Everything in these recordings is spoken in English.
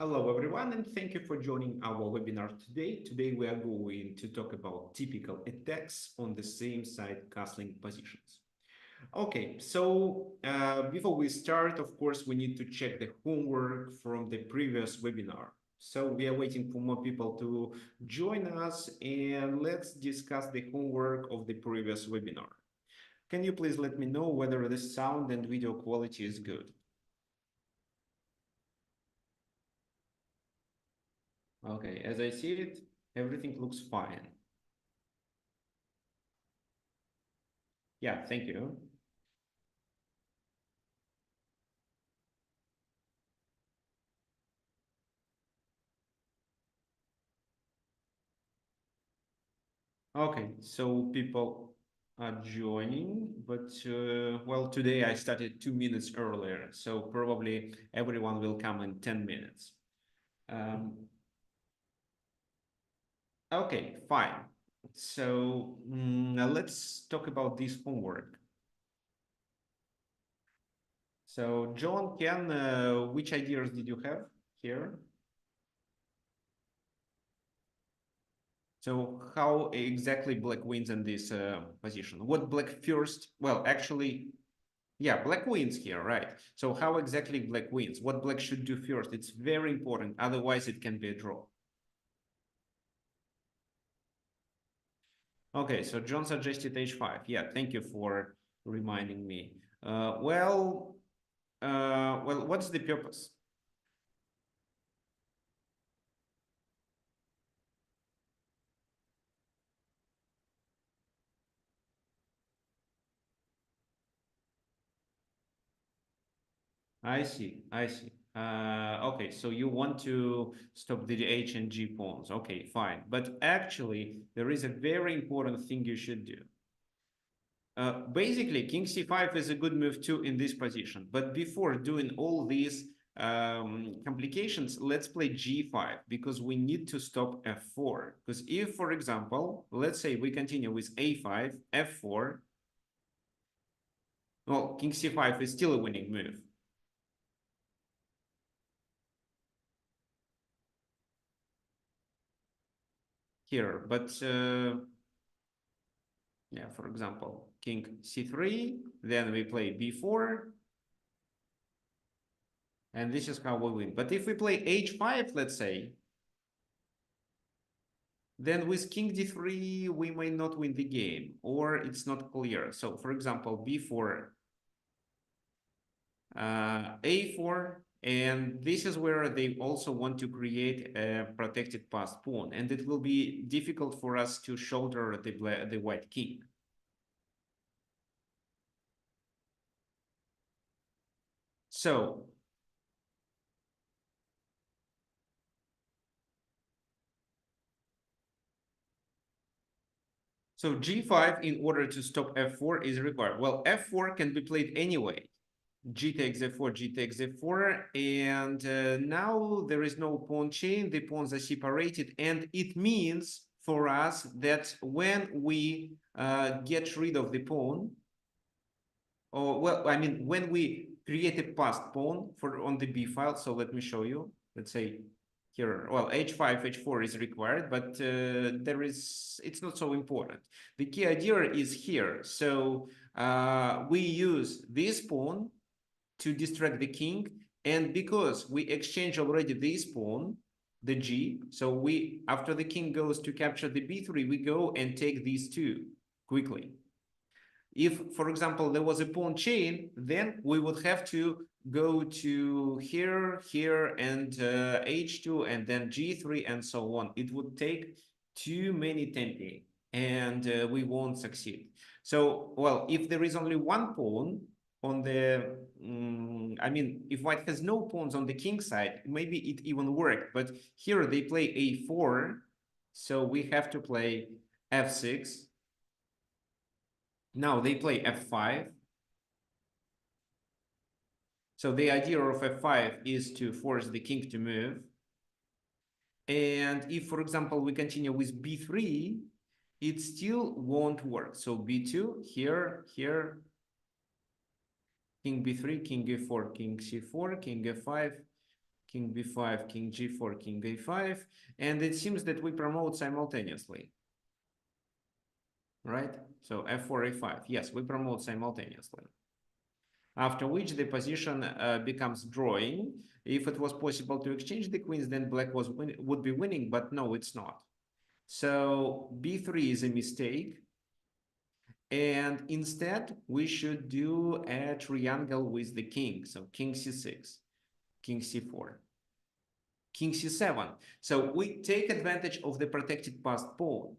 Hello everyone, and thank you for joining our webinar today. Today we are going to talk about typical attacks on the same side castling positions. Okay, so before we start, of course, we need to check the homework from the previous webinar. So we are waiting for more people to join us, and let's discuss the homework of the previous webinar. Can you please let me know whether the sound and video quality is good? Okay, as I see it, everything looks fine. Yeah, thank you. Okay, so people are joining, but well, today I started 2 minutes earlier, so probably everyone will come in 10 minutes. Okay, fine. So now let's talk about this homework. So John, which ideas did you have here? So how exactly black wins in this position? What black first? Well, actually, yeah, black wins here, right? So how exactly black wins? What black should do first? It's very important. Otherwise, it can be a draw. Okay, so John suggested h5. Yeah, thank you for reminding me. Well, what's the purpose? I see, I see. Okay, so you want to stop the H and G pawns. Okay, fine. But actually, there is a very important thing you should do. Basically, king c5 is a good move too in this position. But before doing all these complications, let's play g5 because we need to stop f4. Because if, for example, let's say we continue with a5, f4, well, king c5 is still a winning move. Here, but yeah, for example, king c3, then we play b4, and this is how we win. But if we play h5, let's say, then with king d3, we may not win the game, or it's not clear. So, for example, b4, a4, and this is where they also want to create a protected passed pawn, and it will be difficult for us to shoulder the white king. So g5 in order to stop f4 is required. Well, f4 can be played anyway. G takes f4, G takes f4, and now there is no pawn chain. The pawns are separated, and it means for us that when we get rid of the pawn, or well, I mean, when we create a passed pawn for on the b file, so let me show you. Let's say here, well, h5, h4 is required, but it's not so important. The key idea is here. So we use this pawn to distract the king, and because we exchange already this pawn, the g, so we, after the king goes to capture the b3, we go and take these two quickly. If, for example, there was a pawn chain, then we would have to go to here, here, and h2, and then g3, and so on. It would take too many tempi, and we won't succeed. So, well, if there is only one pawn on the, I mean, if white has no pawns on the king side, maybe it even worked. But here they play a4, so we have to play f6. Now they play f5. So the idea of f5 is to force the king to move. And if, for example, we continue with b3, it still won't work. So b2, here, here, king b3, king e4, king c4, king f5, king b5, king g4, king a5, and it seems that we promote simultaneously, right? So f4, a5, yes, we promote simultaneously. After which the position becomes drawing. If it was possible to exchange the queens, then black would be winning, but no, it's not. So b3 is a mistake. And instead, we should do a triangle with the king. So king c6, king c4, king c7. So we take advantage of the protected passed pawn.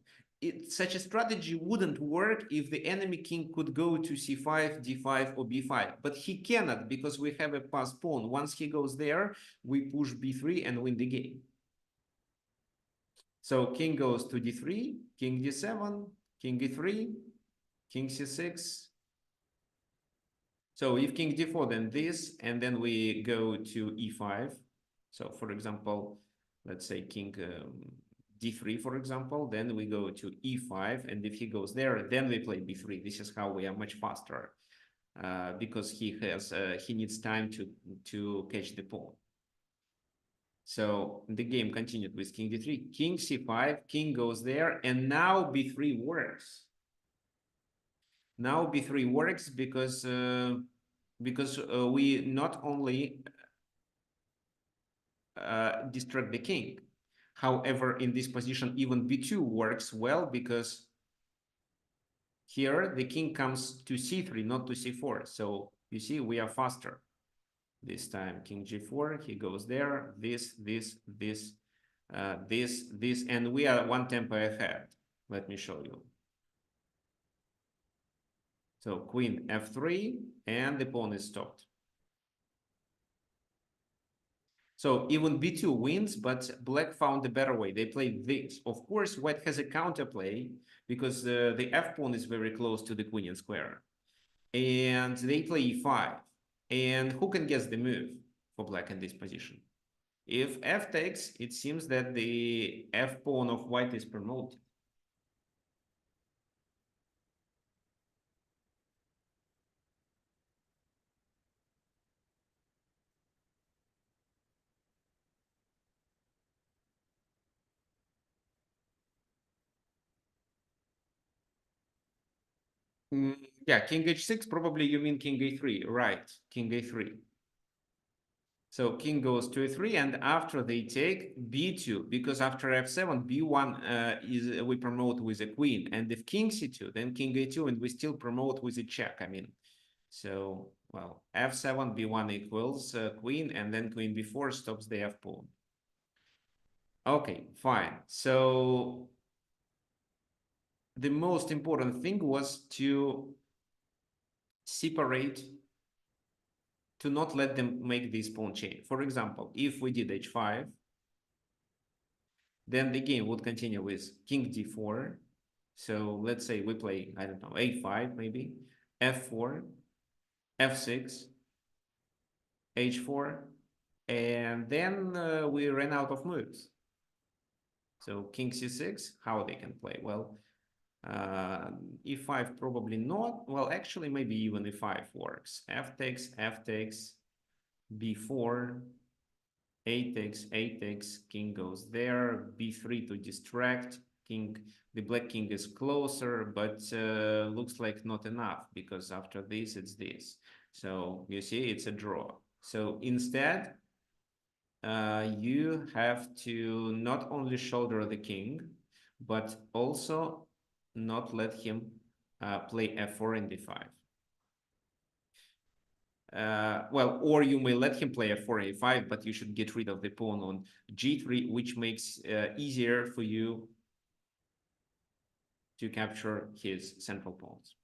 Such a strategy wouldn't work if the enemy king could go to c5, d5, or b5. But he cannot because we have a passed pawn. Once he goes there, we push b3 and win the game. So king goes to d3, king d7, king e3, king c6. So if king d4, then this, and then we go to e5. So for example, let's say king d3, for example, then we go to e5, and if he goes there, then we play b3. This is how we are much faster because he needs time to catch the pawn. So the game continued with king d3, king c5, king goes there, and now b3 works. Now b3 works because we not only distract the king. However, in this position, even b2 works well because here the king comes to c3, not to c4. So you see, we are faster. This time, king g4, he goes there, this, and we are one tempo ahead. Let me show you. So queen f3, and the pawn is stopped. So even b2 wins, but black found a better way. They played this. Of course, white has a counterplay because the f pawn is very close to the queen and square. And they play e5. And who can guess the move for black in this position? If f takes, it seems that the f pawn of white is promoted. Yeah, king h6, probably you mean king a3, right? King a3. So king goes to a3, and after they take b2, because after f7, b1 is we promote with a queen, and if king c2, then king a2, and we still promote with a check. I mean, so well, f7, b1 equals queen, and then queen b4 stops the f pawn. Okay, fine. So the most important thing was to separate, to not let them make this pawn chain. For example, if we did h5, then the game would continue with king d4. So let's say we play, I don't know, a5 maybe, f4, f6, h4, and then we ran out of moves. So king c6, how they can play? Well, e5 probably not. Well, actually, maybe even e5 works. F takes, b4, a takes, king goes there, b3 to distract, king, the black king is closer, but looks like not enough, because after this, it's this. So you see, it's a draw. So instead, you have to not only shoulder the king, but also not let him play f4 and d5. Well, or you may let him play f4, a5, but you should get rid of the pawn on g3, which makes easier for you to capture his central pawns.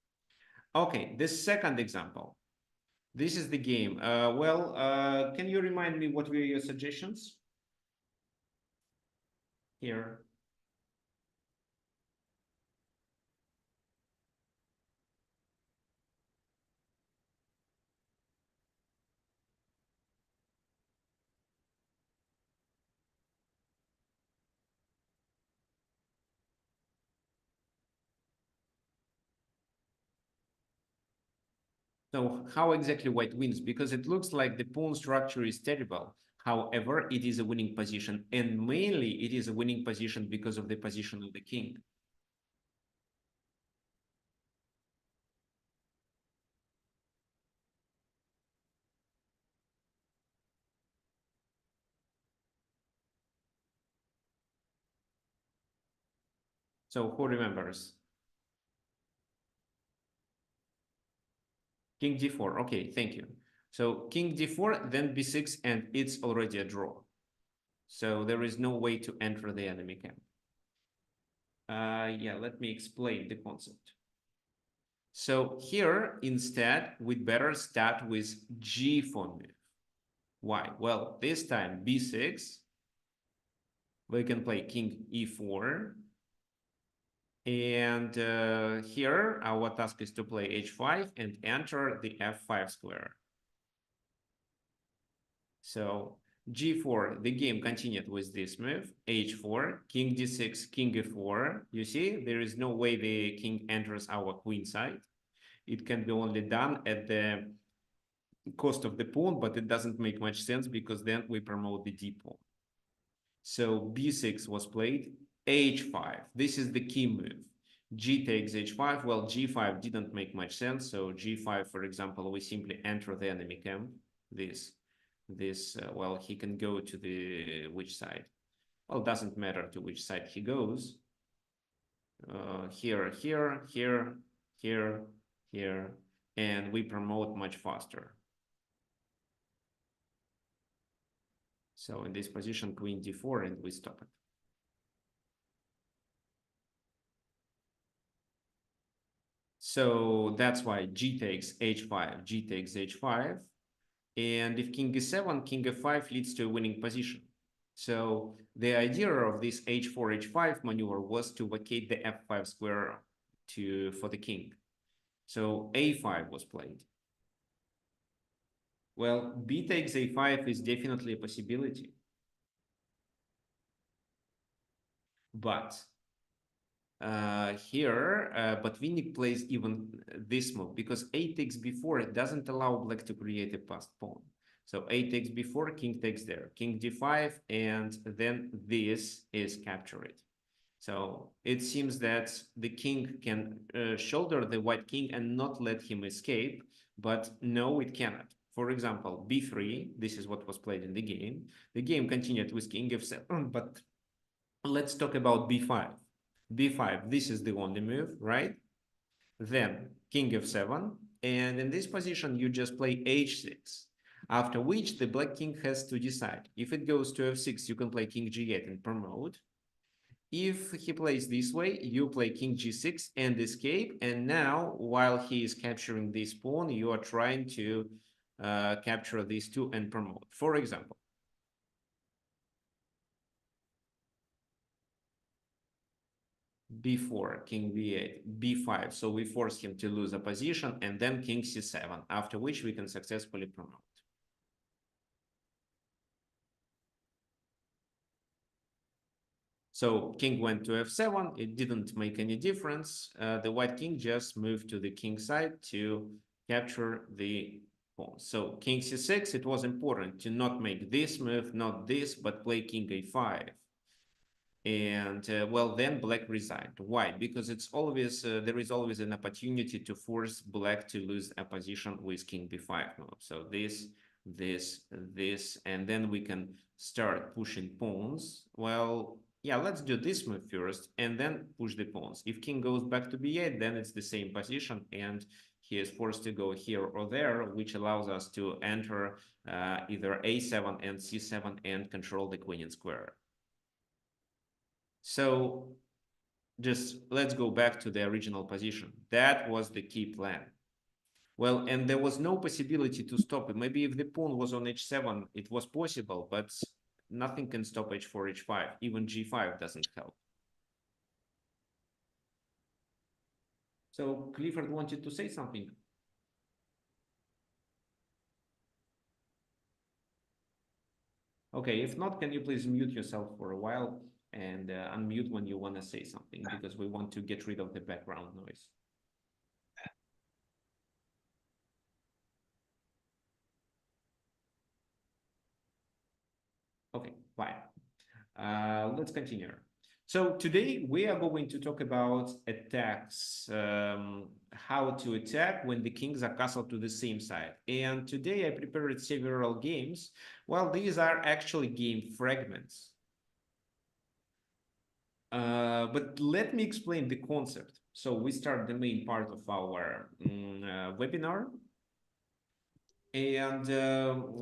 Okay, the second example. This is the game. Can you remind me what were your suggestions here? So how exactly white wins? Because it looks like the pawn structure is terrible. However, it is a winning position, and mainly it is a winning position because of the position of the king. So who remembers? King d4. Okay, thank you. So king d4, then b6, and it's already a draw. So there is no way to enter the enemy camp. Yeah, let me explain the concept. So here, instead, we'd better start with g4 move. Why? Well, this time b6, we can play king e4. And here, our task is to play h5 and enter the f5 square. So g4, the game continued with this move, h4, king d6, king e4. You see, there is no way the king enters our queen side. It can be only done at the cost of the pawn, but it doesn't make much sense because then we promote the d pawn. So b6 was played, h5. This is the key move. G takes h5. Well, g5 didn't make much sense. So g5, for example, we simply enter the enemy camp. Well, he can go to the which side? Well, doesn't matter to which side he goes. Here, and we promote much faster. So in this position, queen d4, and we stop it. So that's why g takes h5, g takes h5. And if king e7, king f5 leads to a winning position. So the idea of this h4, h5 maneuver was to vacate the f5 square for the king. So a5 was played. Well, b takes a5 is definitely a possibility. But here, Botvinnik plays even this move because a takes b4, it doesn't allow black to create a passed pawn. So a takes b4, king takes there, king d5, and then this is captured. So it seems that the king can shoulder the white king and not let him escape, but no, it cannot. For example, b3, this is what was played in the game. The game continued with king f7, but let's talk about b5. b5, this is the only move, right? Then king f7, and in this position, you just play h6. After which the black king has to decide. If it goes to f6, you can play king g8 and promote. If he plays this way, you play king g6 and escape. And now, while he is capturing this pawn, you are trying to capture these two and promote. For example, b4, king b8, b5. So we force him to lose a position, and then king c7, after which we can successfully promote. So king went to f7. It didn't make any difference. The white king just moved to the king side to capture the pawn. So king c6, it was important to not make this move, not this, but play king a5. And well, then black resigned. Why? Because it's always there is always an opportunity to force black to lose a position with king b5 move. So this, and then we can start pushing pawns. Well, yeah, let's do this move first and then push the pawns. If king goes back to b8, then it's the same position and he is forced to go here or there, which allows us to enter either a7 and c7 and control the queen in square. So just let's go back to the original position. That was the key plan. Well, and there was no possibility to stop it. Maybe if the pawn was on h7, it was possible, but nothing can stop h4, h5. Even g5 doesn't help. So Clifford wanted to say something. Okay, if not, can you please mute yourself for a while and unmute when you want to say something, because we want to get rid of the background noise. Fine. Let's continue. So today we are going to talk about attacks, how to attack when the kings are castled to the same side. And today I prepared several games. Well, these are actually game fragments. But let me explain the concept. So we start the main part of our webinar. And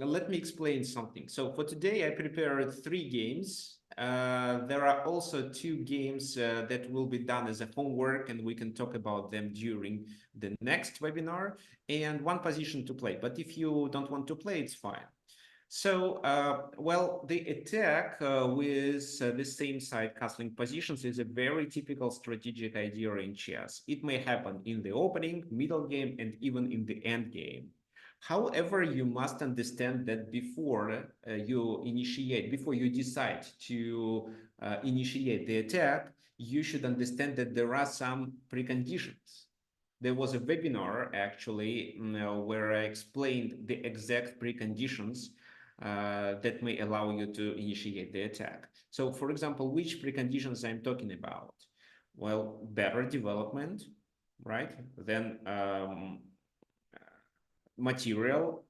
let me explain something. So for today, I prepared 3 games. There are also 2 games that will be done as a homework, and we can talk about them during the next webinar, and 1 position to play. But if you don't want to play, it's fine. So, well, the attack with the same side castling positions is a very typical strategic idea in chess. It may happen in the opening, middle game, and even in the end game. However, you must understand that before before you decide to initiate the attack, you should understand that there are some preconditions. There was a webinar actually where I explained the exact preconditions that may allow you to initiate the attack. So, for example, which preconditions I'm talking about? Well, better development, right? Then material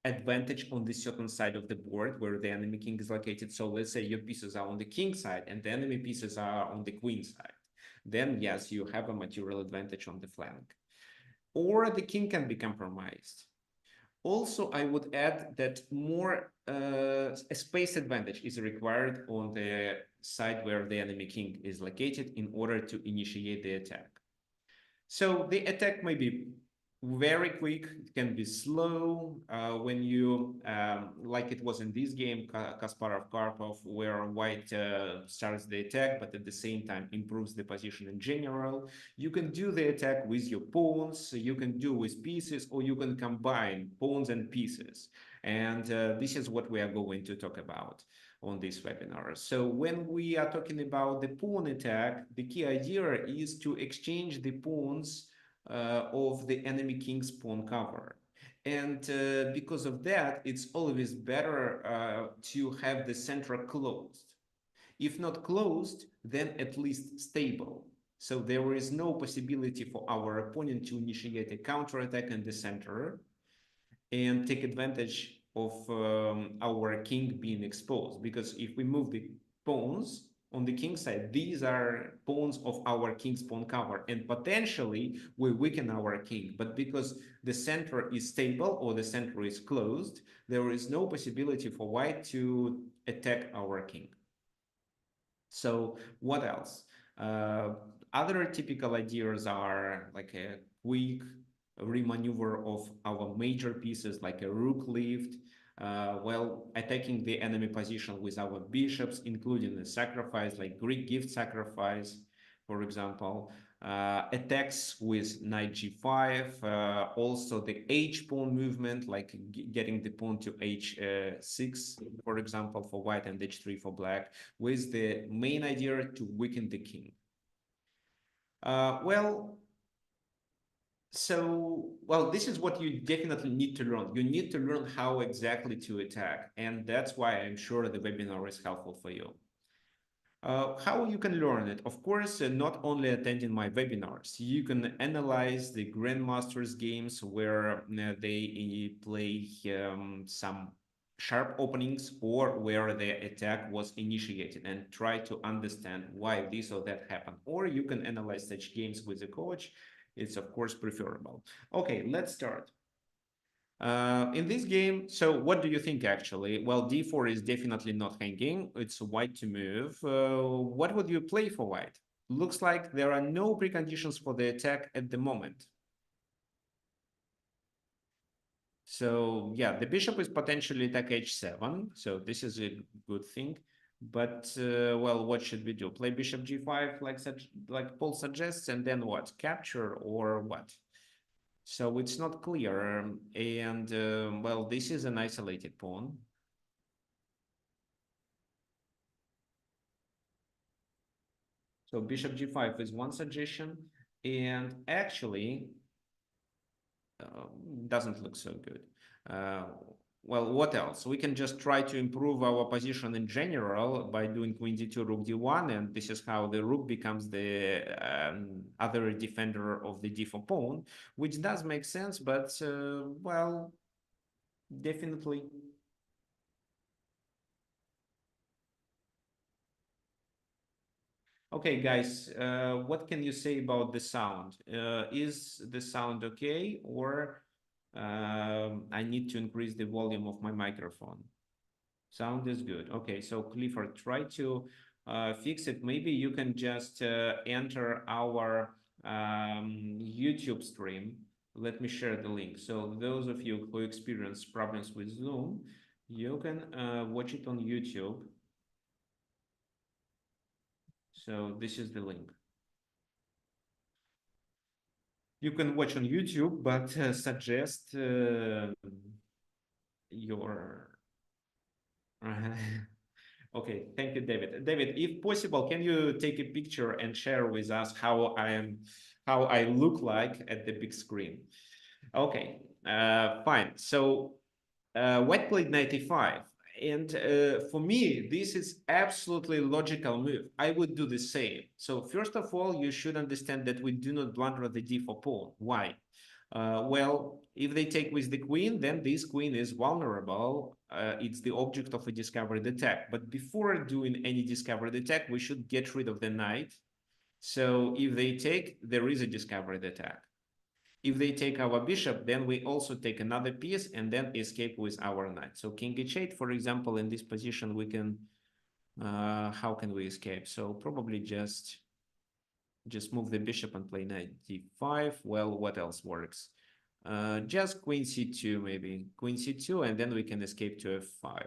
advantage on the certain side of the board where the enemy king is located. So let's say your pieces are on the king side and the enemy pieces are on the queen side. Then yes, you have a material advantage on the flank. Or the king can be compromised. Also, I would add that more a space advantage is required on the side where the enemy king is located in order to initiate the attack. So the attack may be very quick, it can be slow when you, like it was in this game, Kasparov-Karpov, where white starts the attack, but at the same time improves the position in general. You can do the attack with your pawns, you can do with pieces, or you can combine pawns and pieces. And this is what we are going to talk about on this webinar. So when we are talking about the pawn attack, the key idea is to exchange the pawns of the enemy king's pawn cover. And because of that, it's always better to have the center closed. If not closed, then at least stable. So there is no possibility for our opponent to initiate a counterattack in the center and take advantage of our king being exposed. Because if we move the pawns on the king side, these are pawns of our king's pawn cover, and potentially we weaken our king. But because the center is stable or the center is closed, there is no possibility for white to attack our king. So what else? Other typical ideas are like a quick remaneuver of our major pieces, like a rook lift, while attacking the enemy position with our bishops, including a sacrifice like Greek gift sacrifice, for example. Attacks with knight g5, also the h-pawn movement, like getting the pawn to h6, for example, for white, and h3 for black, with the main idea to weaken the king. Well, this is what you definitely need to learn. You need to learn how exactly to attack, and that's why I'm sure the webinar is helpful for you. How you can learn it? Of course, not only attending my webinars. You can analyze the Grandmasters games where they play some sharp openings or where the attack was initiated and try to understand why this or that happened. Or you can analyze such games with a coach. It's of course preferable. Okay, let's start. In this game, so what do you think actually? Well, d4 is definitely not hanging. It's white to move. What would you play for white? Looks like there are no preconditions for the attack at the moment. So yeah, the bishop is potentially attack h7. So this is a good thing. But well, what should we do? Play bishop g5 like Paul suggests, and then what? Capture or what? So it's not clear. And well, this is an isolated pawn. So bishop g5 is one suggestion, and actually doesn't look so good. well, what else? We can just try to improve our position in general by doing queen d2, rook d1, and this is how the rook becomes the other defender of the d4 pawn, which does make sense, but, well, definitely. Okay, guys, what can you say about the sound? Is the sound okay, or I need to increase the volume of my microphone? Sound is good. Okay, so Clifford, try to fix it. Maybe you can just enter our YouTube stream. Let me share the link. So those of you who experience problems with Zoom, you can watch it on YouTube. So this is the link. You can watch on YouTube, but suggest your okay, thank you, David. David, if possible, can you take a picture and share with us how I look like at the big screen? Okay, fine. So white played 95. And for me, this is absolutely logical move. I would do the same. So first of all, you should understand that we do not blunder the d4 pawn. Why? Well, if they take with the queen, then this queen is vulnerable. It's the object of a discovered attack. But before doing any discovered attack, we should get rid of the knight. So if they take, there is a discovered attack. If they take our bishop, then we also take another piece and then escape with our knight. So king h8, for example, in this position, we can, how can we escape? So probably just move the bishop and play knight d5. Well, what else works? Just queen c2, maybe queen c2, and then we can escape to f5.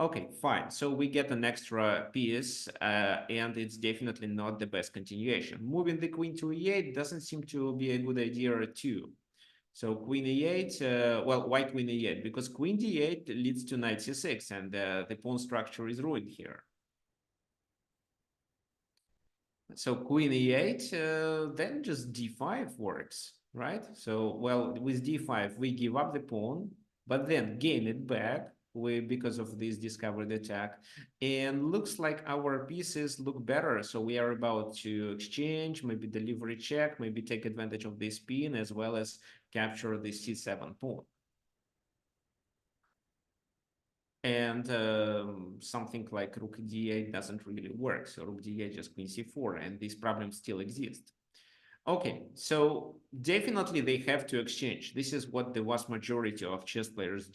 Okay, fine. So we get an extra piece, and it's definitely not the best continuation. Moving the queen to e8 doesn't seem to be a good idea too. So queen e8, well, why queen e8? Because queen d8 leads to knight c6, and the pawn structure is ruined here. So queen e8, then just d5 works, right? So, well, with d5, we give up the pawn, but then gain it back because of this discovered attack. And looks like our pieces look better. So we are about to exchange, maybe delivery check, maybe take advantage of this pin, as well as capture the c7 pawn. And something like rook d8 doesn't really work. So rook d8 just queen c4, and these problems still exist. Okay, so definitely they have to exchange. This is what the vast majority of chess players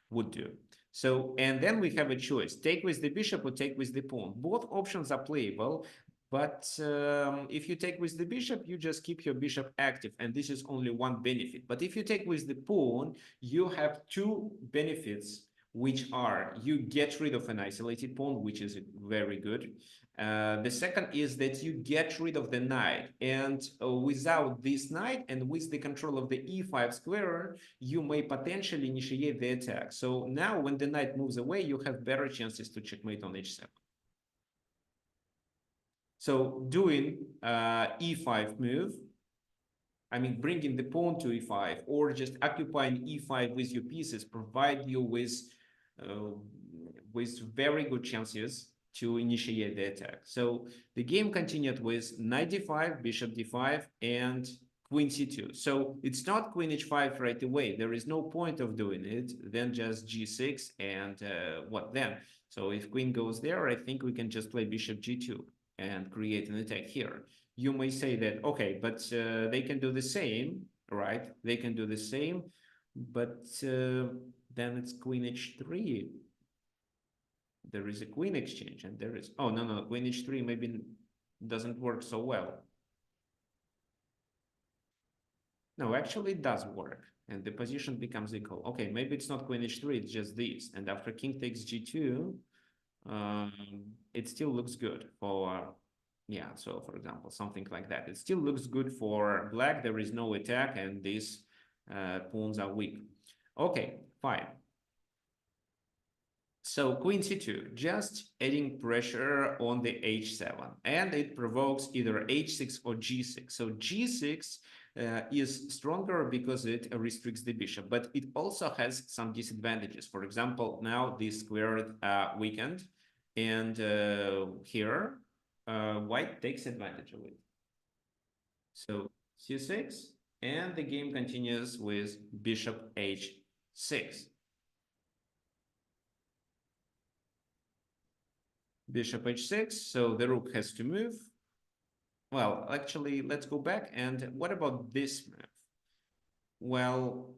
would do. So, and then we have a choice, take with the bishop or take with the pawn. Both options are playable, but if you take with the bishop, you just keep your bishop active, and this is only one benefit. But if you take with the pawn, you have two benefits, which are you get rid of an isolated pawn, which is very good. The second is that you get rid of the knight, and without this knight and with the control of the e5 square, you may potentially initiate the attack. So now when the knight moves away, you have better chances to checkmate on h7. So doing e5 move, I mean, bringing the pawn to e5 or just occupying e5 with your pieces provide you with very good chances to initiate the attack. So the game continued with knight d5, bishop d5, and queen c2. So it's not queen h5 right away. There is no point of doing it. Then just g6 and what then? So if queen goes there, I think we can just play bishop g2 and create an attack here. You may say that, okay, but they can do the same, right? They can do the same, but then it's queen h3. There is a queen exchange, and there is, oh, no, queen h3 maybe doesn't work so well. No, actually it does work, and the position becomes equal. Okay, maybe it's not queen h3, it's just this. And after king takes g2, it still looks good for, yeah, so for example, something like that. It still looks good for black. There is no attack, and these pawns are weak. Okay, fine. So queen c2, just adding pressure on the h7, and it provokes either h6 or g6. So g6 is stronger because it restricts the bishop, but it also has some disadvantages. For example, now this squared weakened, and here white takes advantage of it. So c6, and the game continues with bishop h6. Bishop h6, so the rook has to move. Well, actually, let's go back. And what about this move? Well,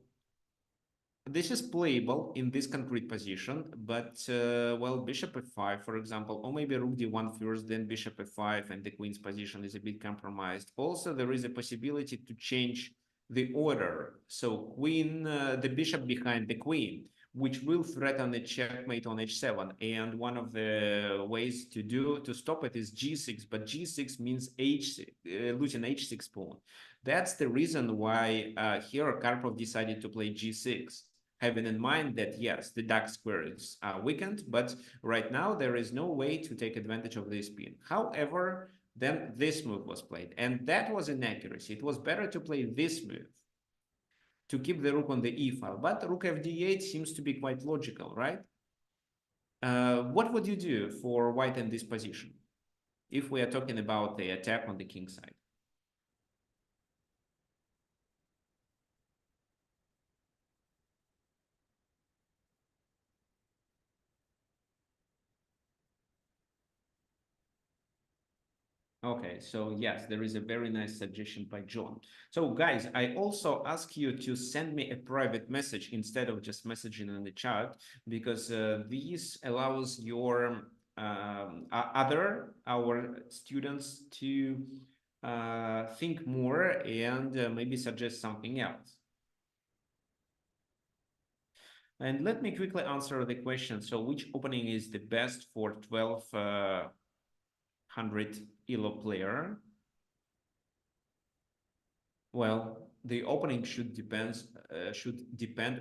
this is playable in this concrete position, but, well, bishop f5, for example, or maybe rook d1 first, then bishop f5, and the queen's position is a bit compromised. Also, there is a possibility to change the order. So queen, the bishop behind the queen, which will threaten a checkmate on h7. And one of the ways to stop it is g6, but g6 means h6, losing h6 pawn. That's the reason why here Karpov decided to play g6, having in mind that, yes, the dark squares are weakened, but right now there is no way to take advantage of this pin. However, then this move was played, and that was inaccuracy. It was better to play this move to keep the rook on the e file, but rook fd8 seems to be quite logical, right? What would you do for white in this position if we are talking about the attack on the king side? Okay, so yes, there is a very nice suggestion by John. So guys, I also ask you to send me a private message instead of just messaging in the chat, because this allows your our students to think more and maybe suggest something else. And let me quickly answer the question. So which opening is the best for 1200 ELO player? Well, the opening should depend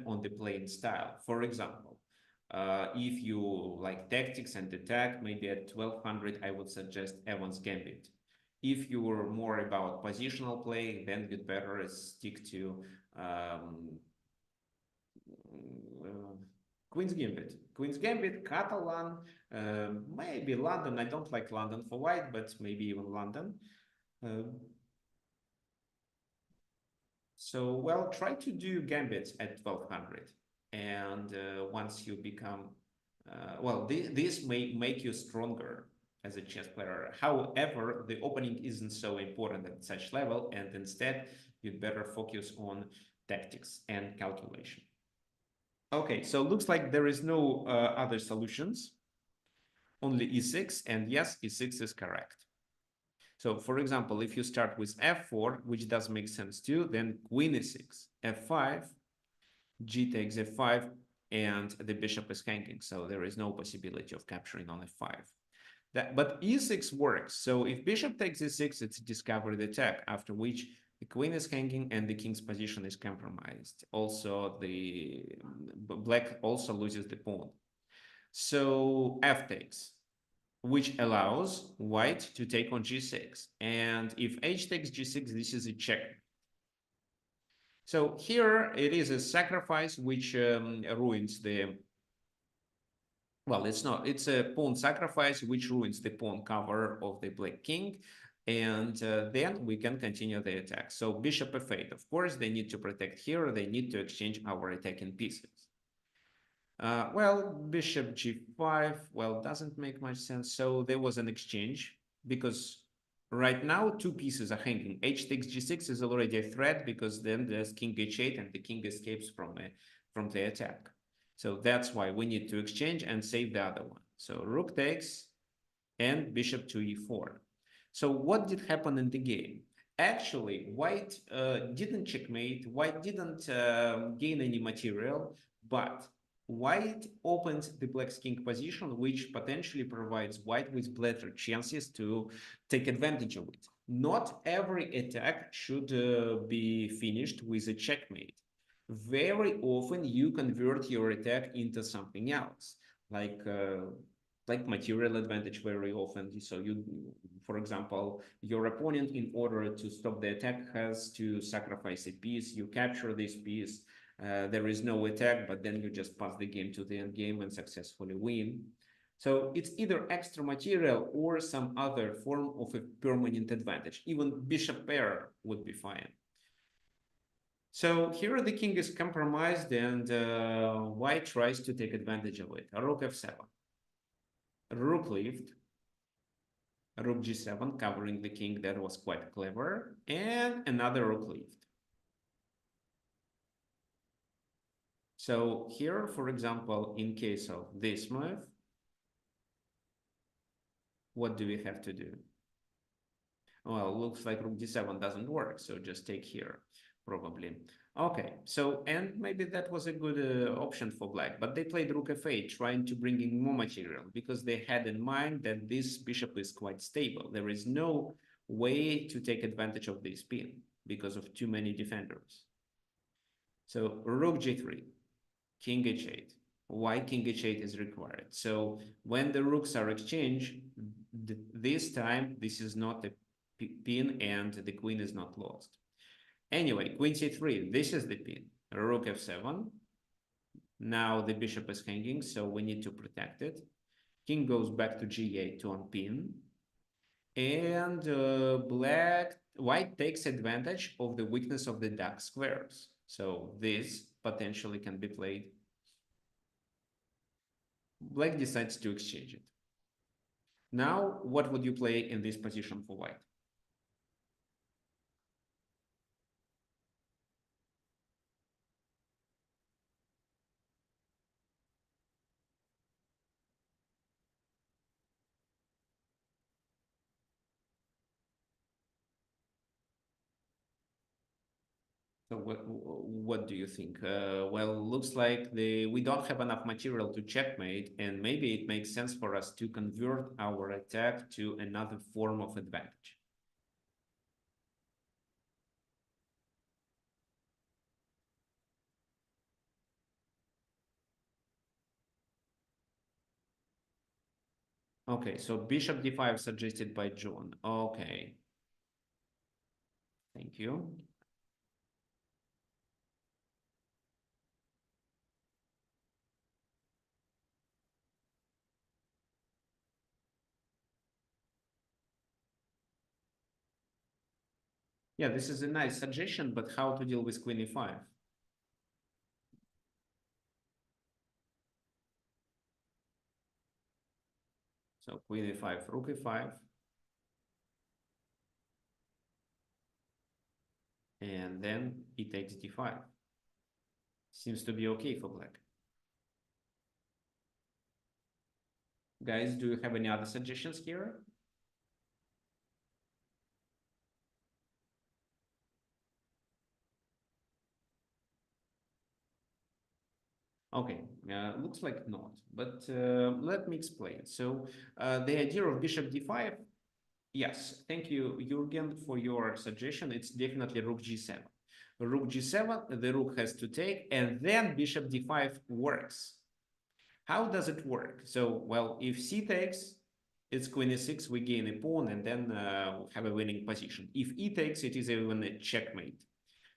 on the playing style. For example, if you like tactics and attack, maybe at 1200, I would suggest Evans Gambit. If you were more about positional play, then you'd better stick to Queen's Gambit. Queen's Gambit, Catalan, maybe London. I don't like London for white, but maybe even London. So, well, try to do gambits at 1200. And once you become, well, this may make you stronger as a chess player. However, the opening isn't so important at such level, and instead, you'd better focus on tactics and calculation. Okay, so looks like there is no other solutions, only e6, and yes, e6 is correct. So, for example, if you start with f4, which does make sense too, then queen e6, f5, g takes f5, and the bishop is hanging. So there is no possibility of capturing on f5. But e6 works. So if bishop takes e6, it's a discovered attack, after which the queen is hanging and the king's position is compromised. Also, the black also loses the pawn. So f takes, which allows white to take on g6. And if h takes g6, this is a check. So here it is a sacrifice which ruins the, well, it's not, it's a pawn sacrifice which ruins the pawn cover of the black king. And then we can continue the attack. So bishop f8, of course, they need to protect here. They need to exchange our attacking pieces. Well, bishop g5, well, doesn't make much sense. So there was an exchange because right now two pieces are hanging. H takes g6 is already a threat because then there's king h8 and the king escapes from the attack. So that's why we need to exchange and save the other one. So rook takes and bishop to e4. So what did happen in the game? Actually, white didn't checkmate. White didn't gain any material, but white opened the black's king position, which potentially provides white with better chances to take advantage of it. Not every attack should be finished with a checkmate. Very often you convert your attack into something else, like like material advantage very often. So you, for example, your opponent, in order to stop the attack, has to sacrifice a piece. You capture this piece. There is no attack, but then you just pass the game to the end game and successfully win. So it's either extra material or some other form of a permanent advantage. Even bishop pair would be fine. So here the king is compromised, and white tries to take advantage of it. Rook f7. Rook lift. Rook g7, covering the king. That was quite clever. And another rook lift. So here, for example, in case of this move, what do we have to do? Well, looks like rook d7 doesn't work, so just take here, probably. Okay, so, and maybe that was a good option for black, but they played rook f8, trying to bring in more material, because they had in mind that this bishop is quite stable. There is no way to take advantage of this pin, because of too many defenders. So rook g3, king h8. Why king h8 is required? So when the rooks are exchanged, this time, this is not a pin and the queen is not lost. Anyway, queen c3, this is the pin. Rook f7. Now the bishop is hanging, so we need to protect it. King goes back to g8 to unpin. And white takes advantage of the weakness of the dark squares. So this potentially can be played. Black decides to exchange it. Now, what would you play in this position for white? So what do you think? Well, looks like we don't have enough material to checkmate, and maybe it makes sense for us to convert our attack to another form of advantage. Okay, so bishop d5 suggested by John. Okay. Thank you. Yeah, this is a nice suggestion, but how to deal with queen e5? So queen e5, rook e5. And then he takes d5. Seems to be okay for black. Guys, do you have any other suggestions here? Okay, looks like not, but let me explain. So the idea of bishop d5, yes, thank you, Jürgen, for your suggestion. It's definitely rook g7. Rook g7, the rook has to take, and then bishop d5 works. How does it work? So, well, if c takes, it's queen e6, we gain a pawn, and then have a winning position. If e takes, it is even a checkmate.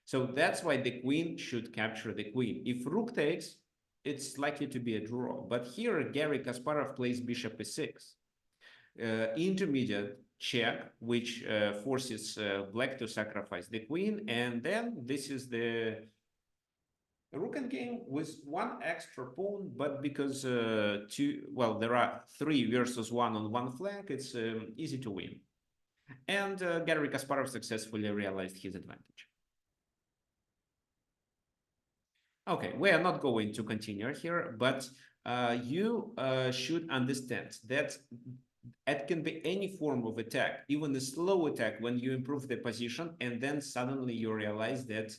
So that's why the queen should capture the queen. If rook takes, it's likely to be a draw. But here, Gary Kasparov plays bishop e6. Intermediate check, which forces black to sacrifice the queen. And then this is the rook and game with one extra pawn, but because there are 3 versus 1 on one flank, it's easy to win. And Gary Kasparov successfully realized his advantage. Okay, we are not going to continue here, but you should understand that it can be any form of attack, even a slow attack when you improve the position, and then suddenly you realize that,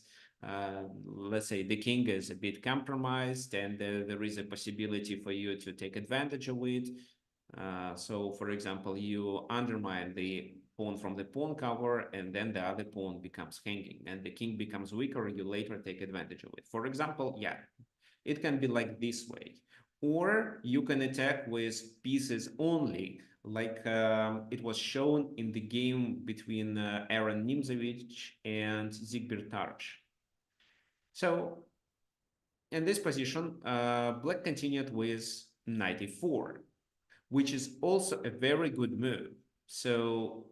let's say, the king is a bit compromised, and there is a possibility for you to take advantage of it. So, for example, you undermine the pawn from the pawn cover, and then the other pawn becomes hanging, and the king becomes weaker. You later take advantage of it. For example, yeah, it can be like this way. or you can attack with pieces only, like it was shown in the game between Aaron Nimzowitsch and Zigar. So in this position, black continued with knight e4, which is also a very good move. So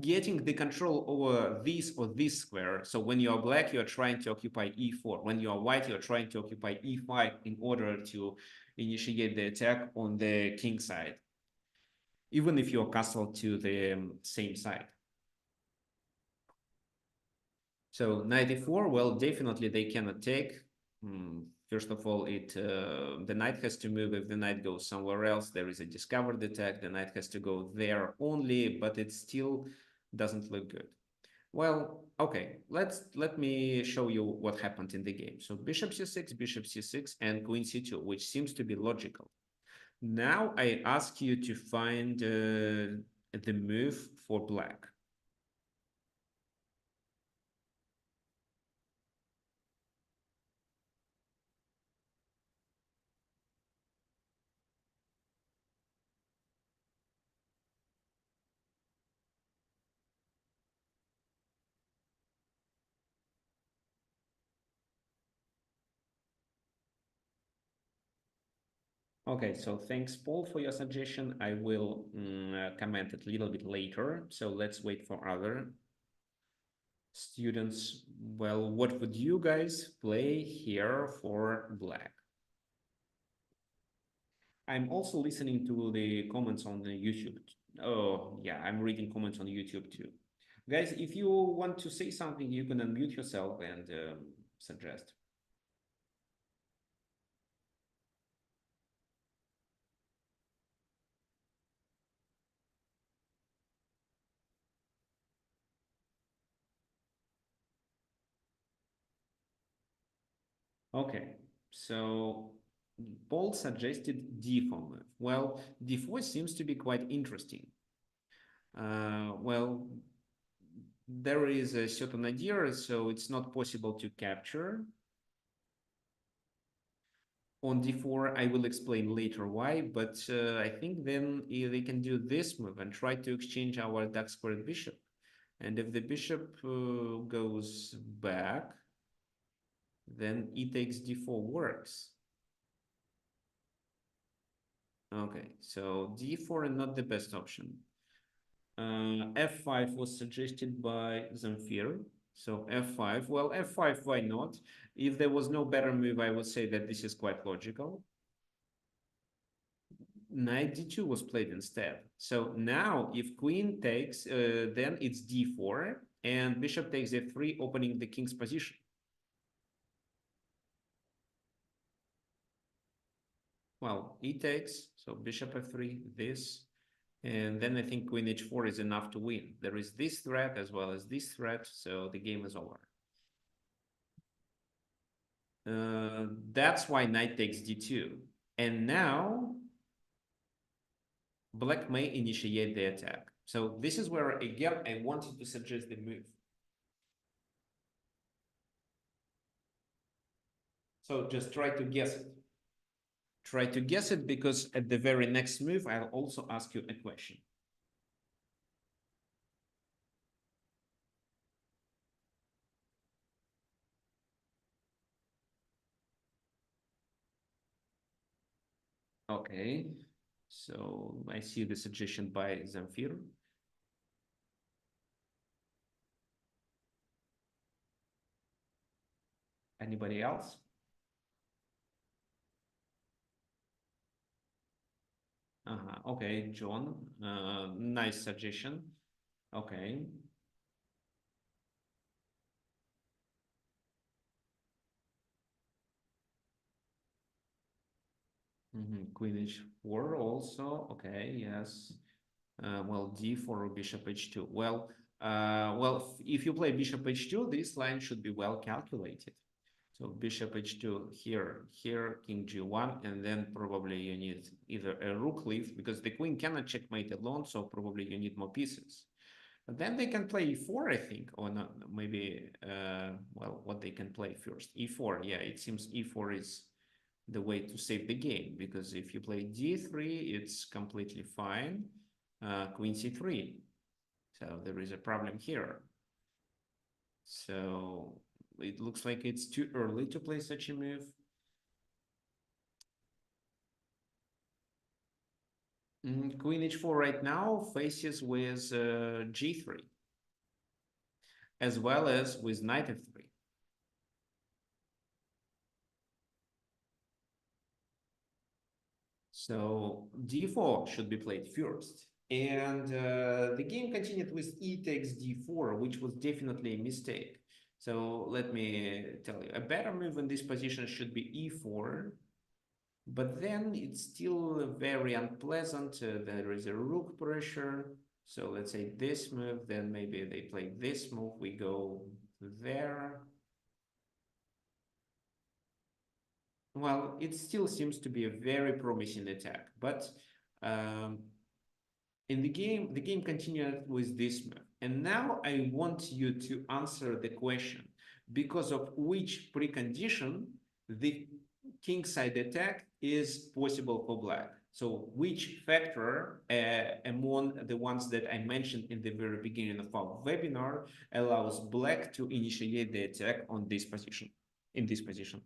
getting the control over this or this square. So when you are black, you are trying to occupy e4. When you are white, you are trying to occupy e5 in order to initiate the attack on the king side, even if you're castled to the same side. So knight e4, well, definitely they cannot take. First of all, the knight has to move. If the knight goes somewhere else, there is a discovered attack. The knight has to go there only, but it still doesn't look good. Well, okay, let me show you what happened in the game. So bishop c6, and queen c2, which seems to be logical. Now I ask you to find the move for black. Okay, so thanks, Paul, for your suggestion. I will comment it a little bit later. So let's wait for other students. Well, what would you guys play here for black? I'm also listening to the comments on the YouTube. Oh, yeah, I'm reading comments on YouTube too. Guys, if you want to say something, you can unmute yourself and suggest. Okay, so Paul suggested d4 move. Well, d4 seems to be quite interesting. Well, there is a certain idea, so it's not possible to capture. On d4, I will explain later why, but I think then they can do this move and try to exchange our dark squared bishop. And if the bishop goes back, then e takes d4 works. Okay, so d4 is not the best option. F5 was suggested by Zamfir. So F5, well, F5, why not? If there was no better move, I would say that this is quite logical. Knight d2 was played instead. So now if queen takes, then it's d4 and bishop takes f3, opening the king's position. Well, e takes, so bishop f3, this, and then I think queen h4 is enough to win. There is this threat as well as this threat, so the game is over. That's why knight takes d2. And now black may initiate the attack. So this is where, again, I wanted to suggest the move. So just try to guess it. Try to guess it, because at the very next move, I'll also ask you a question. Okay, so I see the suggestion by Zamfir. Anybody else? Okay, John, nice suggestion. Okay. Queen h4 also. Okay, yes. Well, d4 or bishop h2. Well, if you play bishop h2, this line should be well calculated. So bishop h2 here, king g1, and then probably you need either a rook leaf, because the queen cannot checkmate alone, so probably you need more pieces. But then they can play e4, I think, or not, maybe, well, what they can play first. e4, yeah, it seems e4 is the way to save the game, because if you play d3, it's completely fine. Queen c3. So there is a problem here. So it looks like it's too early to play such a move. Queen h4 right now faces with g3, as well as with knight f3. So d4 should be played first. And the game continued with e takes d4, which was definitely a mistake. So let me tell you, a better move in this position should be e4. But then it's still very unpleasant. There is a rook pressure. So let's say this move, then maybe they play this move. We go there. Well, it still seems to be a very promising attack, but in the game continued with this move. And now I want you to answer the question, because of which precondition the kingside attack is possible for black. So which factor among the ones that I mentioned in the very beginning of our webinar allows black to initiate the attack on this position, in this position?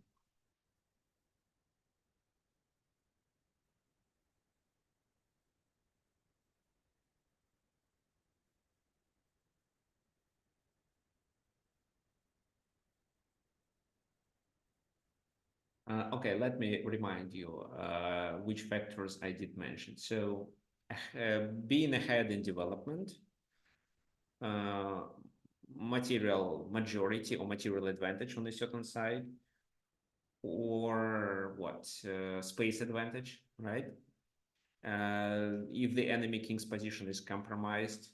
Okay, let me remind you which factors I did mention. So being ahead in development, uh, material majority or material advantage on a certain side, or what, space advantage, right? If the enemy king's position is compromised.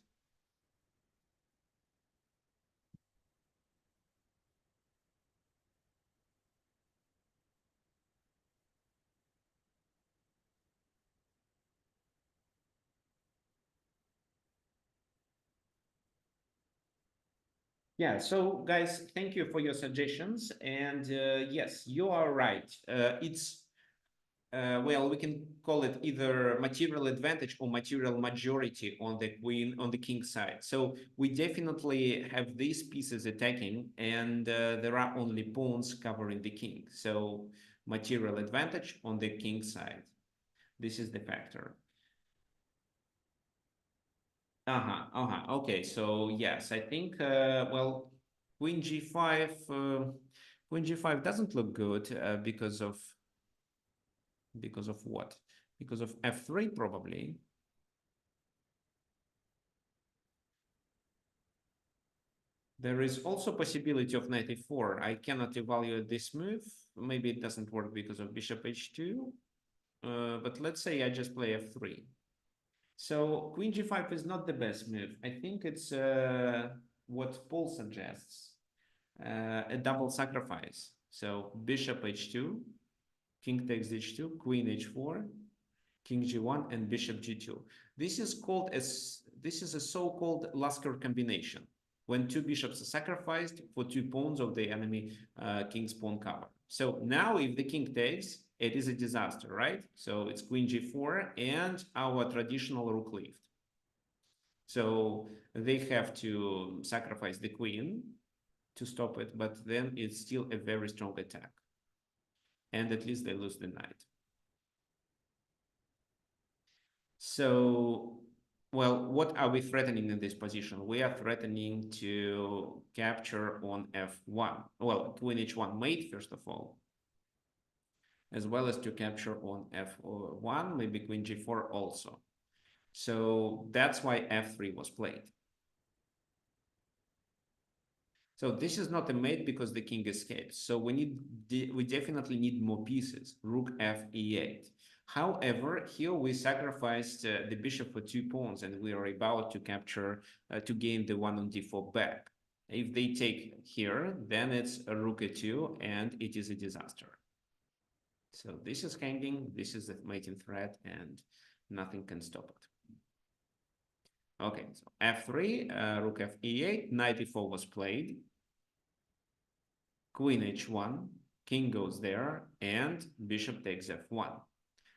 Yeah, so guys, thank you for your suggestions. And yes, you are right. It's well, we can call it either material advantage or material majority on the queen, on the king side. So we definitely have these pieces attacking, and there are only pawns covering the king. So material advantage on the king side. This is the factor. Okay, so yes, I think, well, queen g5, queen g5 doesn't look good because of what? Because of f3 probably. There is also possibility of knight e4. I cannot evaluate this move. Maybe it doesn't work because of bishop h2. But let's say I just play f3. So queen g5 is not the best move. I think it's what Paul suggests, a double sacrifice. So bishop h2, king takes h2, queen h4, king g1, and bishop g2. This is called as this is a so-called Lasker combination, when two bishops are sacrificed for two pawns of the enemy king's pawn cover. So now if the king takes, it is a disaster, right? So it's queen g4 and our traditional rook lift. So they have to sacrifice the queen to stop it, but then it's still a very strong attack. And at least they lose the knight. So, well, what are we threatening in this position? We are threatening to capture on f1. Well, queen h1 mate, first of all, as well as to capture on f1, maybe queen g4 also. So that's why f3 was played. So this is not a mate because the king escapes. So we definitely need more pieces. Rook f e8. However, here we sacrificed the bishop for two pawns, and we are about to capture to gain the one on d4 back. If they take here, then it's a rook a2, and it is a disaster. So this is hanging. This is the mating threat, and nothing can stop it. Okay, so f3, rook f e8, knight e4 was played. Queen h1, king goes there, and bishop takes f1.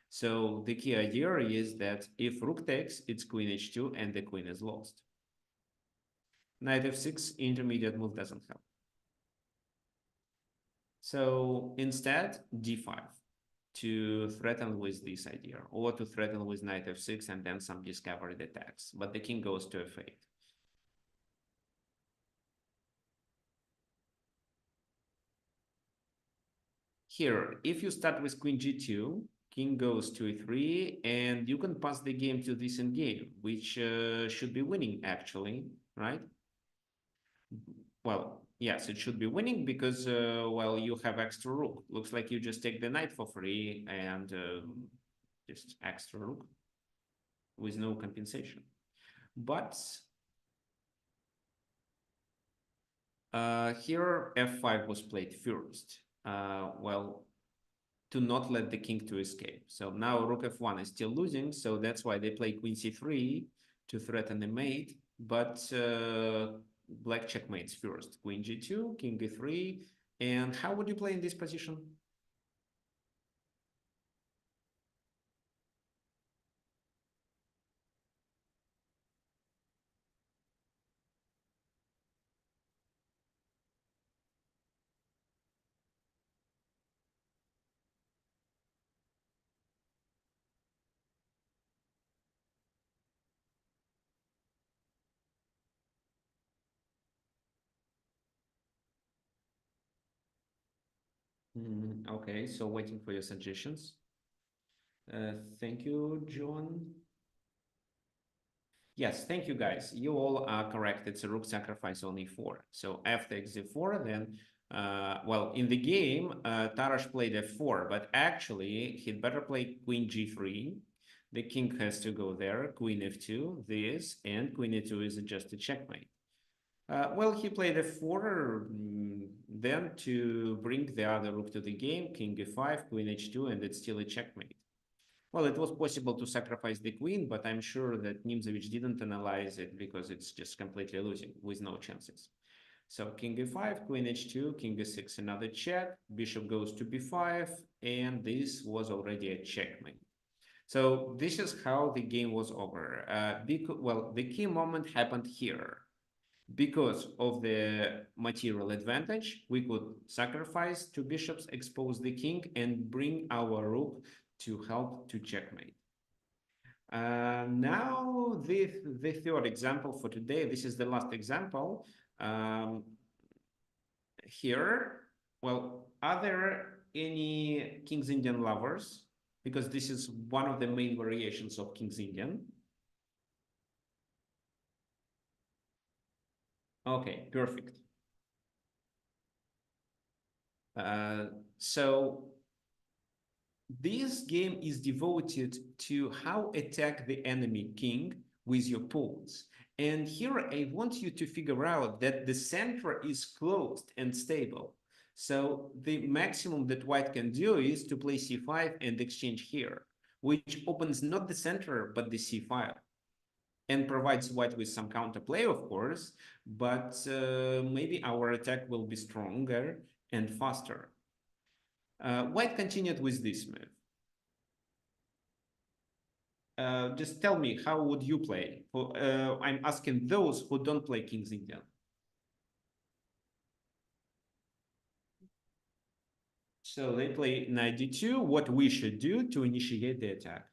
So the key idea is that if rook takes, it's queen h2 and the queen is lost. Knight f6, intermediate move doesn't help. So instead, d5 to threaten with this idea, or to threaten with knight f6 and then some discovered attacks. But the king goes to f8. Here, if you start with queen g2, king goes to e3, and you can pass the game to this endgame, which should be winning actually, right? Well, yes, it should be winning because, well, you have extra rook. Looks like you just take the knight for free and just extra rook with no compensation. But here f5 was played first. Well, to not let the king to escape. So now rook f1 is still losing, so that's why they play queen c3 to threaten the mate. But black checkmates first. Queen g2, king e3. And how would you play in this position? Okay, so waiting for your suggestions. Thank you, John. Yes, thank you, guys. You all are correct. It's a rook sacrifice on e4. So f takes e4, then, well, in the game, Tarash played f4, but actually, he'd better play queen g3. The king has to go there, queen f2, this, and queen e2 is just a checkmate. Well, he played f4, then to bring the other rook to the game, king e5, queen h2, and it's still a checkmate. Well, it was possible to sacrifice the queen, but I'm sure that Nimzowitsch didn't analyze it because it's just completely losing with no chances. So king e5, queen h2, king e6, another check, bishop goes to b5, and this was already a checkmate. So this is how the game was over. Well, the key moment happened here. Because of the material advantage, we could sacrifice two bishops, expose the king, and bring our rook to help to checkmate. Now, the third example for today, this is the last example. Here, well, are there any King's Indian lovers? Because this is one of the main variations of King's Indian. Okay, perfect. So this game is devoted to how attack the enemy king with your pawns. And here I want you to figure out that the center is closed and stable. So the maximum that white can do is to play c5 and exchange here, which opens not the center, but the c file. And provides white with some counterplay, of course, but maybe our attack will be stronger and faster. White continued with this move. Just tell me, how would you play? I'm asking those who don't play King's Indian. So they play knight d2, what we should do to initiate the attack.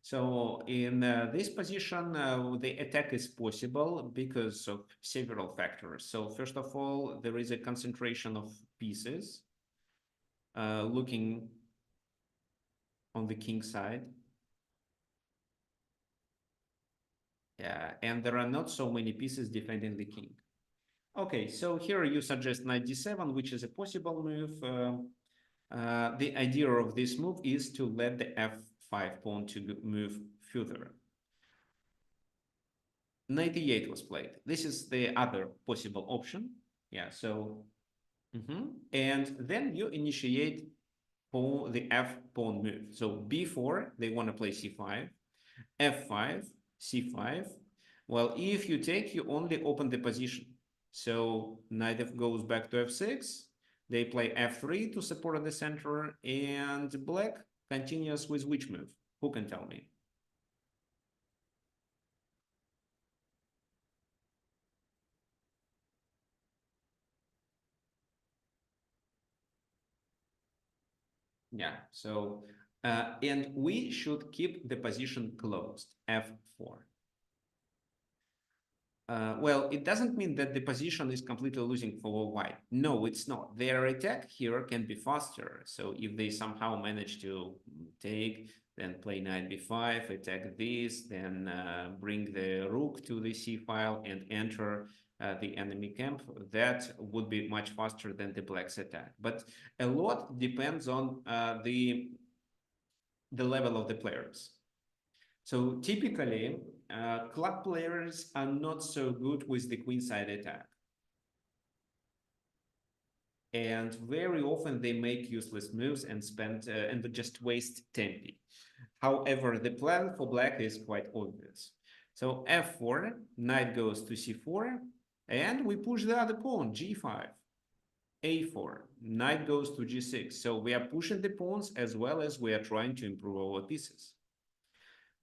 So in this position, the attack is possible because of several factors. So first of all, there is a concentration of pieces looking on the king side. Yeah, and there are not so many pieces defending the king. Okay, so here you suggest knight d7, which is a possible move. The idea of this move is to let the f5 pawn to move further. Knight e8 was played. This is the other possible option. Yeah, so and then you initiate pawn, the f pawn move. So b4, they want to play c5, f5, c5. Well, if you take, you only open the position. So knight f goes back to f6. They play f3 to support the center, and black continues with which move? Who can tell me? Yeah, so, and we should keep the position closed, f4. Well, it doesn't mean that the position is completely losing for white. No, it's not. Their attack here can be faster. So if they somehow manage to take, then play knight b5, attack this, then bring the rook to the c file and enter the enemy camp, that would be much faster than the black's attack. But a lot depends on the level of the players. So typically, club players are not so good with the queenside attack. And very often they make useless moves and spend and just waste tempi. However, the plan for black is quite obvious. So f4, knight goes to c4, and we push the other pawn, g5. a4, knight goes to g6. So we are pushing the pawns as well as we are trying to improve our pieces.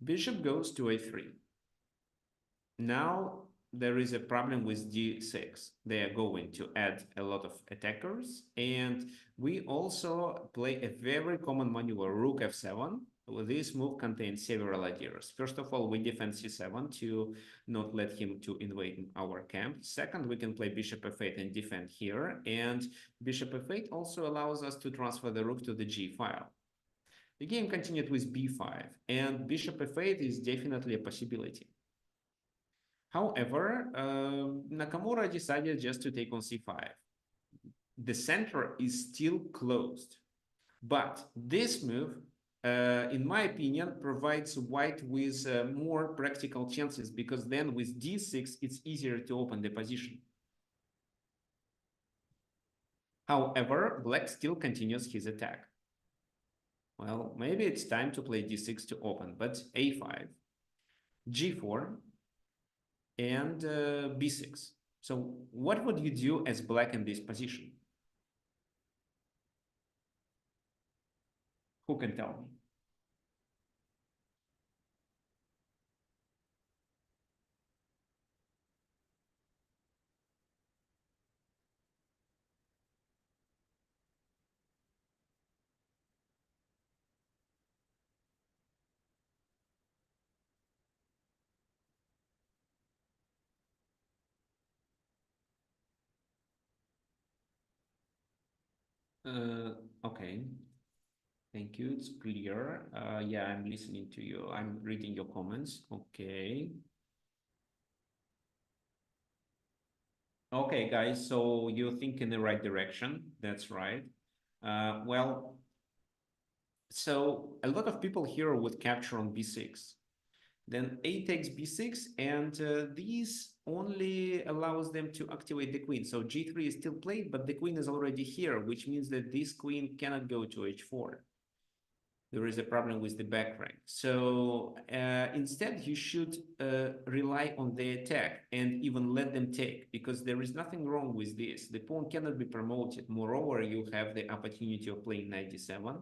Bishop goes to a3. Now there is a problem with d6. They are going to add a lot of attackers, and we also play a very common maneuver, rook f7. This move contains several ideas. First of all, we defend c7 to not let him to invade our camp. Second, we can play bishop f8 and defend here, and bishop f8 also allows us to transfer the rook to the g file. The game continued with b5, and bishop f8 is definitely a possibility. However, Nakamura decided just to take on c5. The center is still closed, but this move, in my opinion, provides white with more practical chances, because then with d6, it's easier to open the position. However, black still continues his attack. Well, maybe it's time to play d6 to open, but a5, g4, and b6. So what would you do as black in this position? Who can tell me? Okay. Thank you. It's clear. Yeah, I'm listening to you. I'm reading your comments. Okay. Okay, guys. So you think in the right direction. That's right. Well, so a lot of people here would capture on b6. Then a takes b6, and this only allows them to activate the queen. So g3 is still played, but the queen is already here, which means that this queen cannot go to h4. There is a problem with the back rank. So instead, you should rely on the attack and even let them take, because there is nothing wrong with this. The pawn cannot be promoted. Moreover, you have the opportunity of playing knight d7,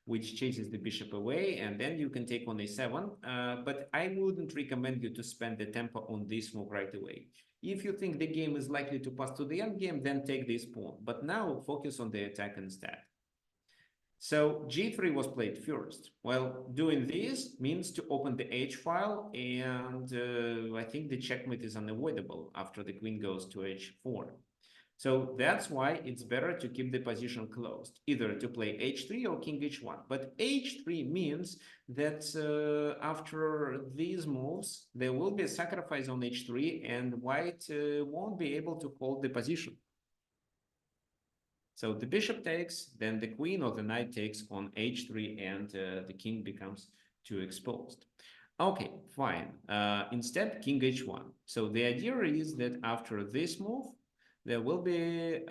which chases the bishop away, and then you can take on a7. But I wouldn't recommend you to spend the tempo on this move right away. If you think the game is likely to pass to the end game, then take this pawn. But now focus on the attack instead. So g3 was played first. Well, doing this means to open the h file, and I think the checkmate is unavoidable after the queen goes to h4. So that's why it's better to keep the position closed, either to play h3 or king h1. But h3 means that after these moves, there will be a sacrifice on h3, and white won't be able to hold the position. So the bishop takes, then the queen or the knight takes on h3, and the king becomes too exposed. Okay, fine. Instead, king h1. So the idea is that after this move, there will be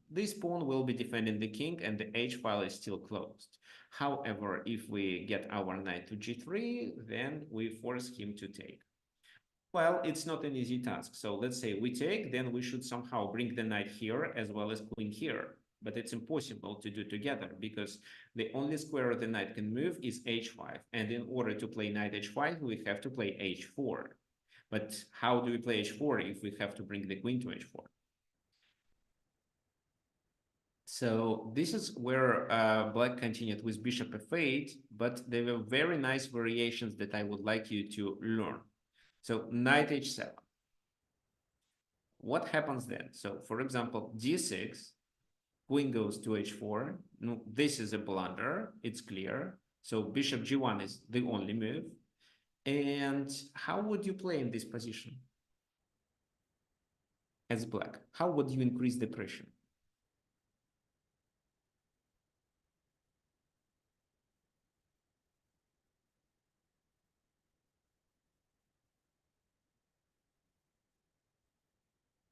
this pawn will be defending the king and the h file is still closed. However, if we get our knight to g3, then we force him to take. Well, it's not an easy task. So let's say we take, then we should somehow bring the knight here as well as queen here. But it's impossible to do together because the only square the knight can move is h5. And in order to play knight h5, we have to play h4. But how do we play h4 if we have to bring the queen to h4? So this is where black continued with bishop f8, but there were very nice variations that I would like you to learn. So knight h7. What happens then? So for example, d6, queen goes to h4. No, this is a blunder, it's clear. So bishop g1 is the only move. And how would you play in this position as black? How would you increase the pressure?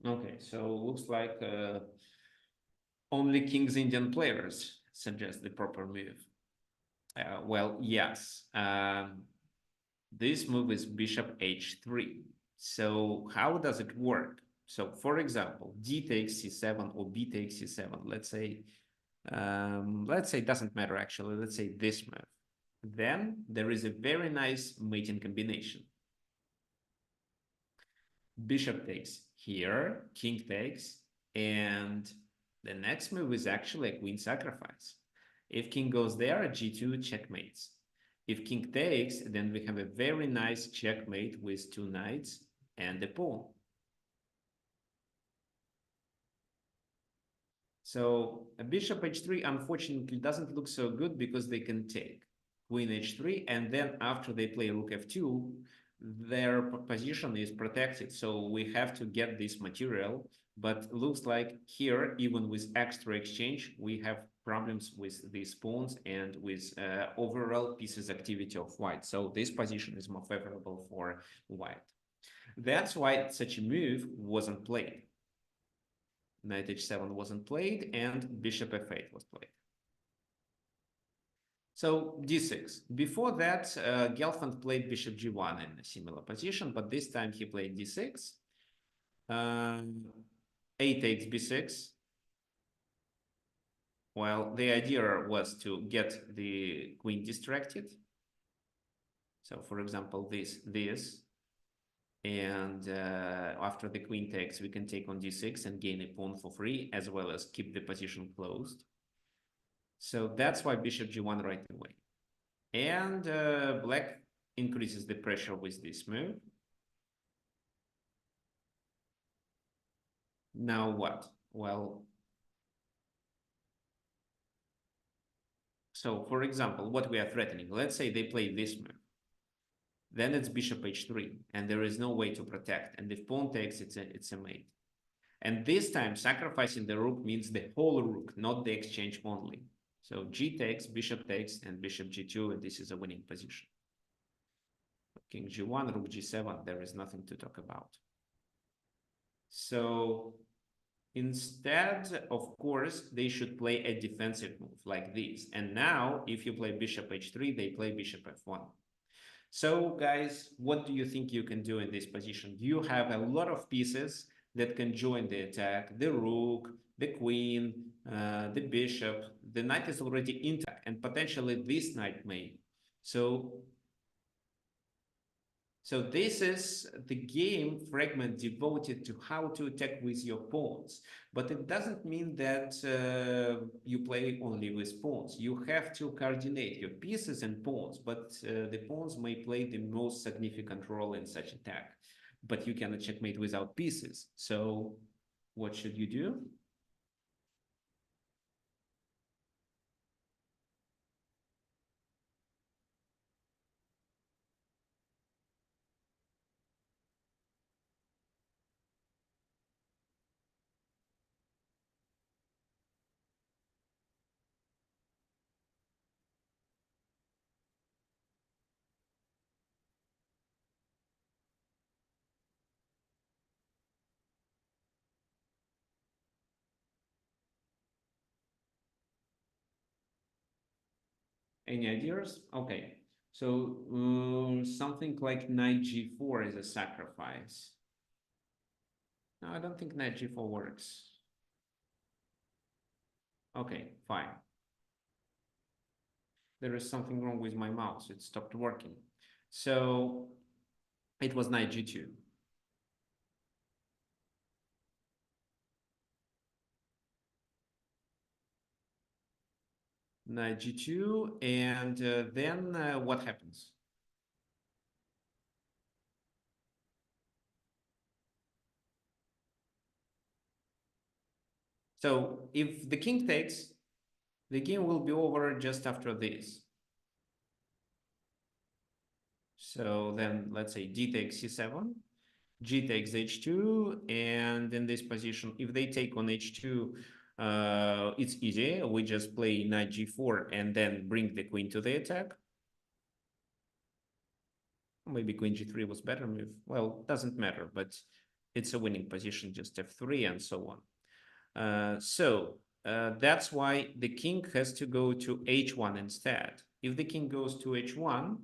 Okay, so looks like only King's Indian players suggest the proper move. Well, yes. This move is bishop h3. So how does it work? So for example, d takes c7 or b takes c7. Let's say it doesn't matter actually. Let's say this move. Then there is a very nice mating combination. Bishop takes here, king takes, and the next move is actually a queen sacrifice. If king goes there, g2 checkmates. If king takes, then we have a very nice checkmate with two knights and a pawn. So a bishop h3 unfortunately doesn't look so good because they can take queen h3, and then after they play rook f2, their position is protected. So we have to get this material, but looks like here, even with extra exchange, we have problems with these pawns and with overall pieces activity of white. So this position is more favorable for white. That's why such a move wasn't played. Knight h7 wasn't played and bishop f8 was played. So d6. Before that, Gelfand played bishop g1 in a similar position, but this time he played d6. A takes b6. Well, the idea was to get the queen distracted. So, for example, this, and after the queen takes, we can take on d6 and gain a pawn for free, as well as keep the position closed. So that's why bishop g1 right away. And black increases the pressure with this move. Now what? Well, so for example, what we are threatening, let's say they play this move. Then it's bishop h3, and there is no way to protect. And if pawn takes, it's a mate. And this time, sacrificing the rook means the whole rook, not the exchange only. So g takes, bishop takes, and bishop g2, and this is a winning position. King g1, rook g7, there is nothing to talk about. So instead, of course, they should play a defensive move like this. And now, if you play bishop h3, they play bishop f1. So, guys, what do you think you can do in this position? You have a lot of pieces that can join the attack. The rook, the queen, the bishop. The knight is already intact, and potentially this knight may. So this is the game fragment devoted to how to attack with your pawns. But it doesn't mean that you play only with pawns. You have to coordinate your pieces and pawns, but the pawns may play the most significant role in such attack. But you cannot checkmate without pieces. So what should you do? Any ideas? Okay. So something like knight g4 is a sacrifice. No, I don't think knight g4 works. Okay, fine. There is something wrong with my mouse. It stopped working. So it was knight g2. Knight g2, and then what happens? So if the king takes, the game will be over just after this. So then let's say d takes c7, g takes h2, and in this position, if they take on h2, it's easy. We just play knight g4 and then bring the queen to the attack. Maybe queen g3 was better move. Well, doesn't matter, but it's a winning position, just f3 and so on. That's why the king has to go to h1 instead. If the king goes to h1,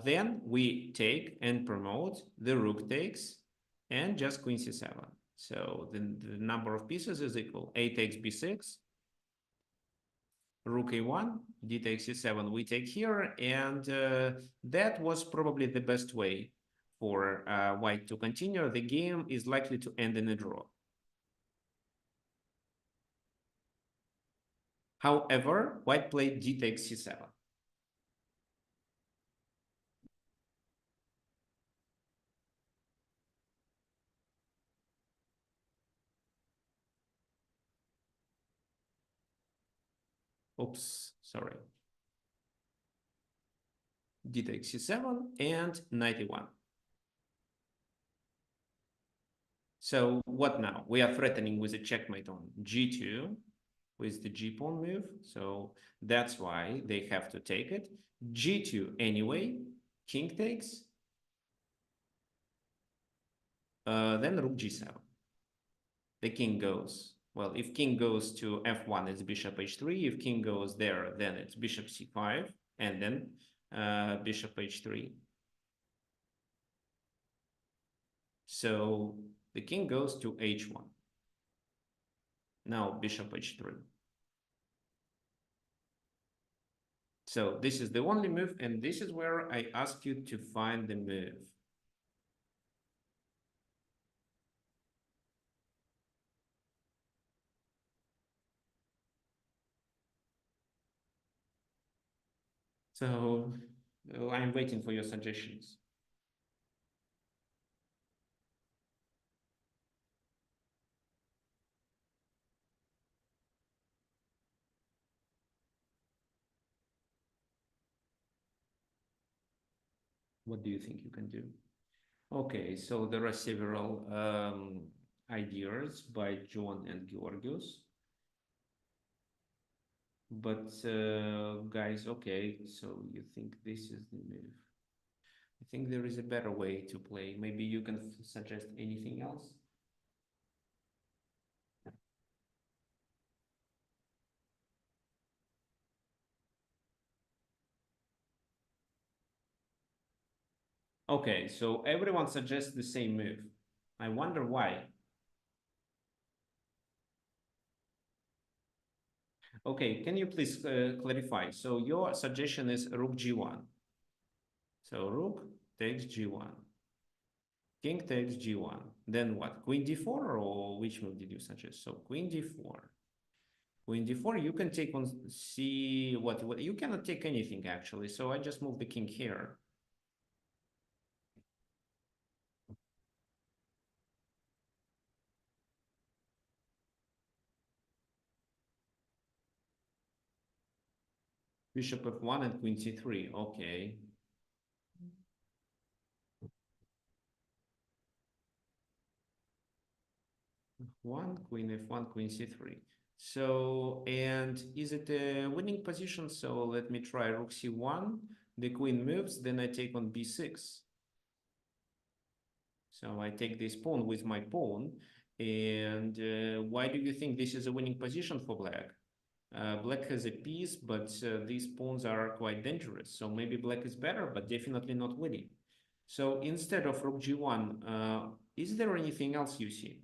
then we take and promote, the rook takes, and just queen c7. So the number of pieces is equal. A takes b6, rook a1, d takes c7, we take here, and that was probably the best way for white to continue. The game is likely to end in a draw. However, white played d takes c7. Oops, sorry. D takes c7 and knight e1. So what now? We are threatening with a checkmate on g2 with the g pawn move. So that's why they have to take it. g2 anyway, king takes, then rook g7. The king goes. Well, if king goes to f1, it's bishop h3. If king goes there, then it's bishop c5, and then bishop h3. So the king goes to h1. Now bishop h3. So this is the only move, and this is where I ask you to find the move. So I'm waiting for your suggestions. What do you think you can do? Okay, so there are several ideas by John and Georgios. But guys, okay, so you think this is the move. I think there is a better way to play. Maybe you can suggest anything else? Okay, so everyone suggests the same move. I wonder why. Okay, can you please clarify? So your suggestion is rook g1. So rook takes g1. King takes g1. Then what? Queen d4, or which move did you suggest? So queen d4. Queen d4, you can take on c what you cannot take anything actually. So I just move the king here. Bishop f1 and queen c3. Okay. F1, queen f1, queen c3. So, and is it a winning position? So let me try rook c1. The queen moves, then I take on b6. So I take this pawn with my pawn. And why do you think this is a winning position for black? Black has a piece, but these pawns are quite dangerous. So maybe black is better, but definitely not winning. So instead of rook g1, is there anything else you see?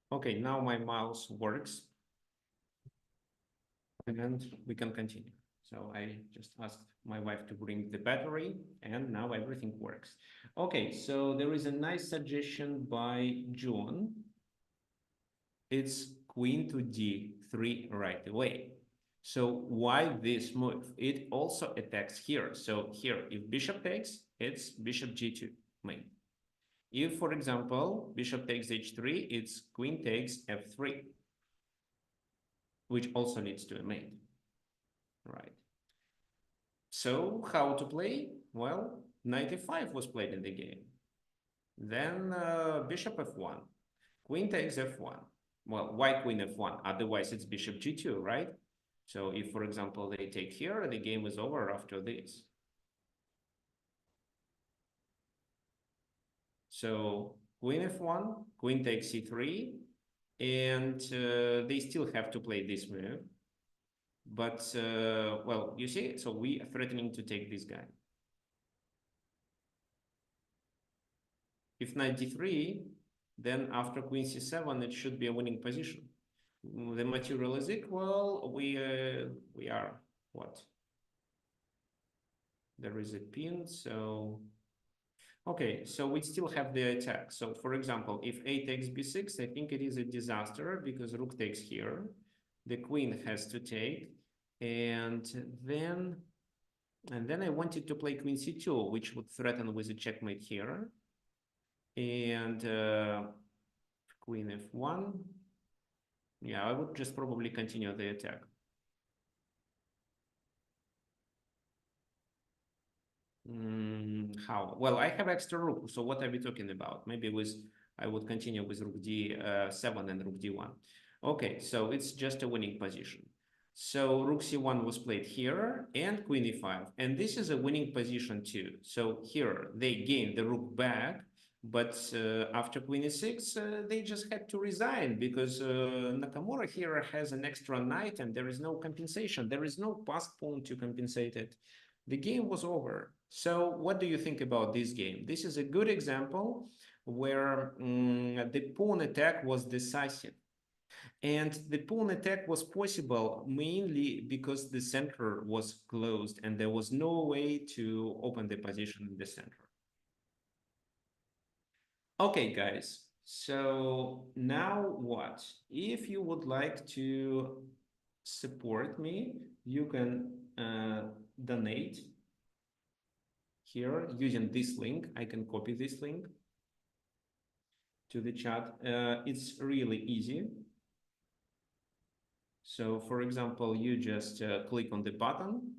Okay, now my mouse works and we can continue. So I just asked my wife to bring the battery and now everything works. Okay, so there is a nice suggestion by John. It's queen to d3 right away. So why this move? It also attacks here. So here, if bishop takes, it's bishop g2 main. If, for example, bishop takes h3, it's queen takes f3, which also leads to a mate. Right. So how to play? Well, knight e5 was played in the game. Then bishop f1, queen takes f1. Well, why queen f1? Otherwise, it's bishop g2, right? So if, for example, they take here, the game is over after this. So queen f1, queen takes c3, and they still have to play this move. But, well, you see, so we are threatening to take this guy. If knight d3, then after queen c7, it should be a winning position. The material is equal. We are what? There is a pin, so okay, so we still have the attack. So for example, if a takes b6, I think it is a disaster because rook takes here. The queen has to take, and then I wanted to play queen c2, which would threaten with a checkmate here. And queen f1. Yeah, I would just probably continue the attack. How? Well, I have extra rook, so what are we talking about? Maybe I would continue with rook d7 and rook d1. Okay, so it's just a winning position. So rook c1 was played here and queen e5, and this is a winning position too. So here they gain the rook back, but after queen e6, they just had to resign because Nakamura here has an extra knight and there is no compensation. There is no passed pawn to compensate it. The game was over. So what do you think about this game? This is a good example where the pawn attack was decisive. And the pawn attack was possible mainly because the center was closed and there was no way to open the position in the center. Okay, guys. So now what? If you would like to support me, you can donate here using this link. I can copy this link to the chat. It's really easy. So for example, you just click on the button,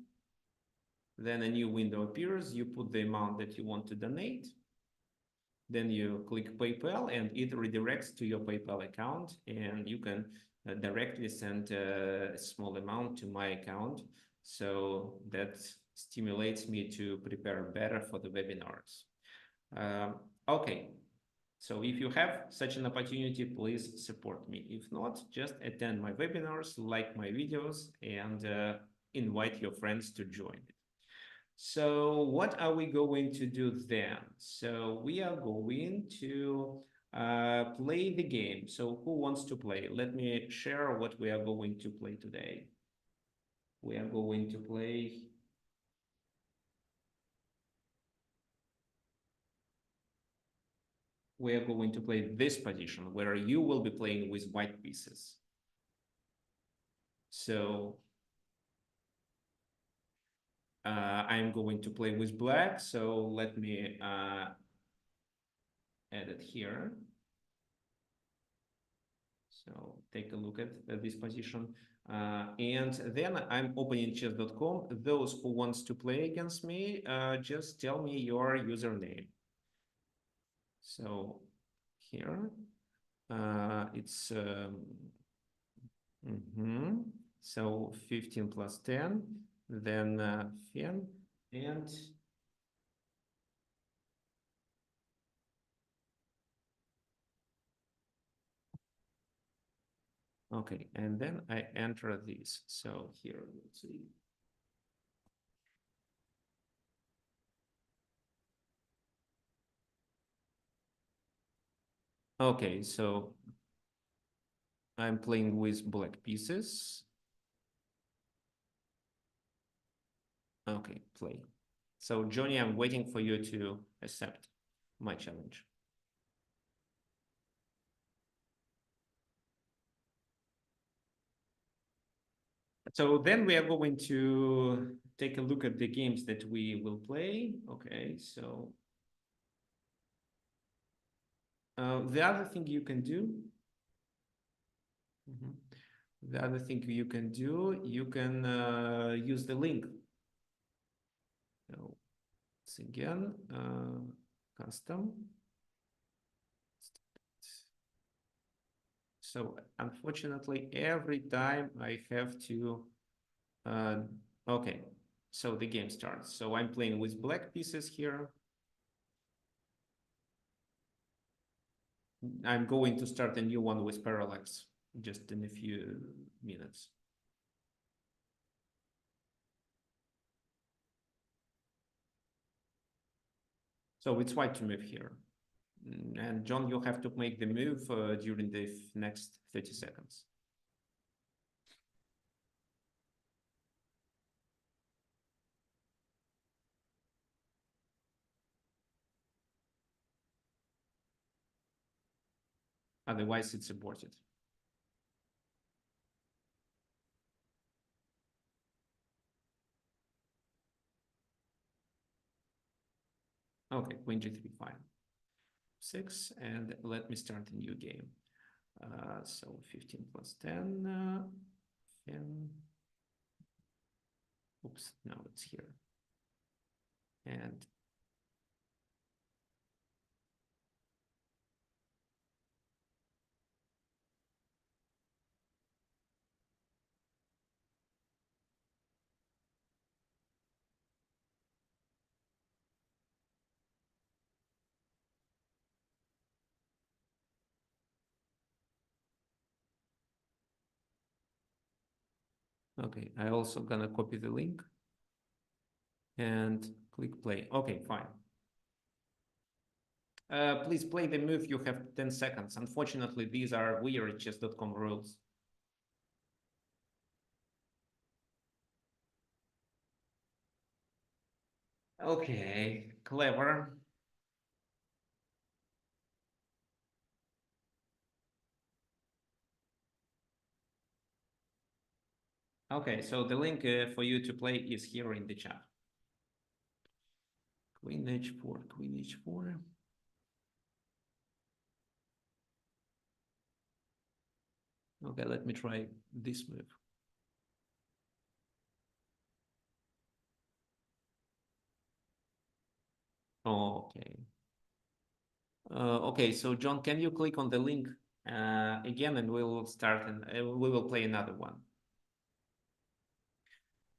then a new window appears, you put the amount that you want to donate, then you click PayPal and it redirects to your PayPal account and you can directly send a small amount to my account. So that stimulates me to prepare better for the webinars. Okay, so if you have such an opportunity, please support me. If not, just attend my webinars, like my videos, and invite your friends to join it. So what are we going to do then? So we are going to play the game. So who wants to play? Let me share what we are going to play today. We are going to play this position where you will be playing with white pieces. So I'm going to play with black. So let me add it here. So take a look at this position. And then I'm opening chess.com. Those who wants to play against me, just tell me your username. So here. It's so 15 plus 10, then 10, and okay, and then I enter this. So here, let's see. Okay, so I'm playing with black pieces. Okay, play. So Johnny, I'm waiting for you to accept my challenge. So then we are going to take a look at the games that we will play. Okay, so the other thing you can do, the other thing you can do, you can use the link. So it's again custom. So unfortunately, every time I have to, okay, so the game starts. So I'm playing with black pieces here. I'm going to start a new one with parallax just in a few minutes. So it's white to move here. And John, you have to make the move during the next 30 seconds. Otherwise, it's aborted. Okay, queen g3, fine. 6, and let me start a new game. So 15 plus 10, 10. Oops, no, it's here. And okay, I also gonna copy the link and click play. Okay, fine. Please play the move. You have 10 seconds. Unfortunately, these are weird chess.com rules. Okay, clever. Okay, so the link for you to play is here in the chat. Queen h4, queen h4. Okay, let me try this move. Okay. Okay, so John, can you click on the link again, and we will start, and we will play another one.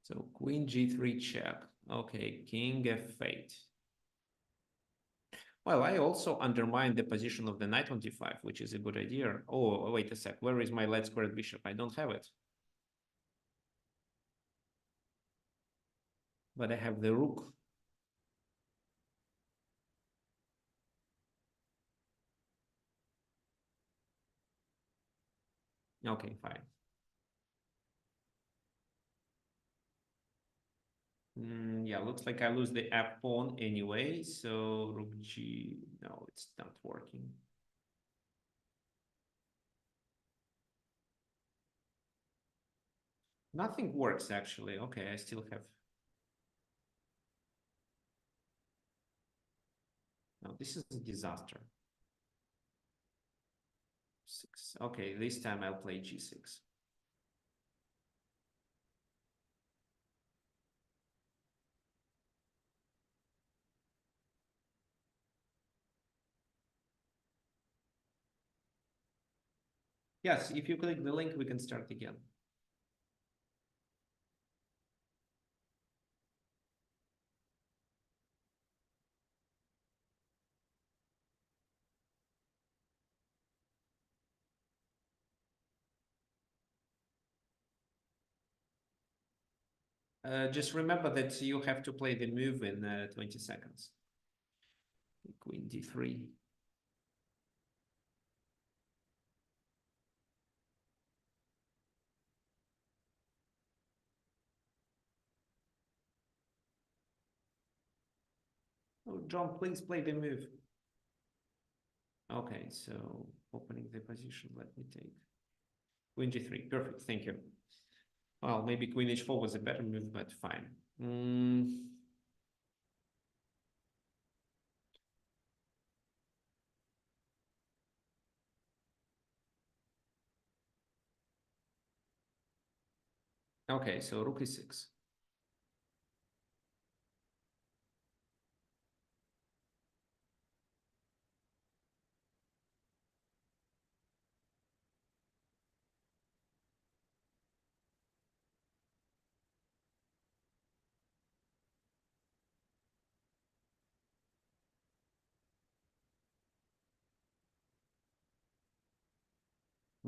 So queen g3 check. Okay, king f8. Well, I also undermine the position of the knight on d5, which is a good idea. Oh, wait a sec. Where is my light squared bishop? I don't have it. But I have the rook. Okay, fine. Yeah, looks like I lose the f pawn anyway. So rook g. No, it's not working. Nothing works actually. Okay, I still have. No, this is a disaster. 6. Okay, this time I'll play g6. Yes, if you click the link, we can start again. Just remember that you have to play the move in 20 seconds. Queen d3. Oh, John, please play the move. Okay, so opening the position, let me take queen g3. Perfect, thank you. Well, maybe queen h4 was a better move, but fine. Okay, so rook e6.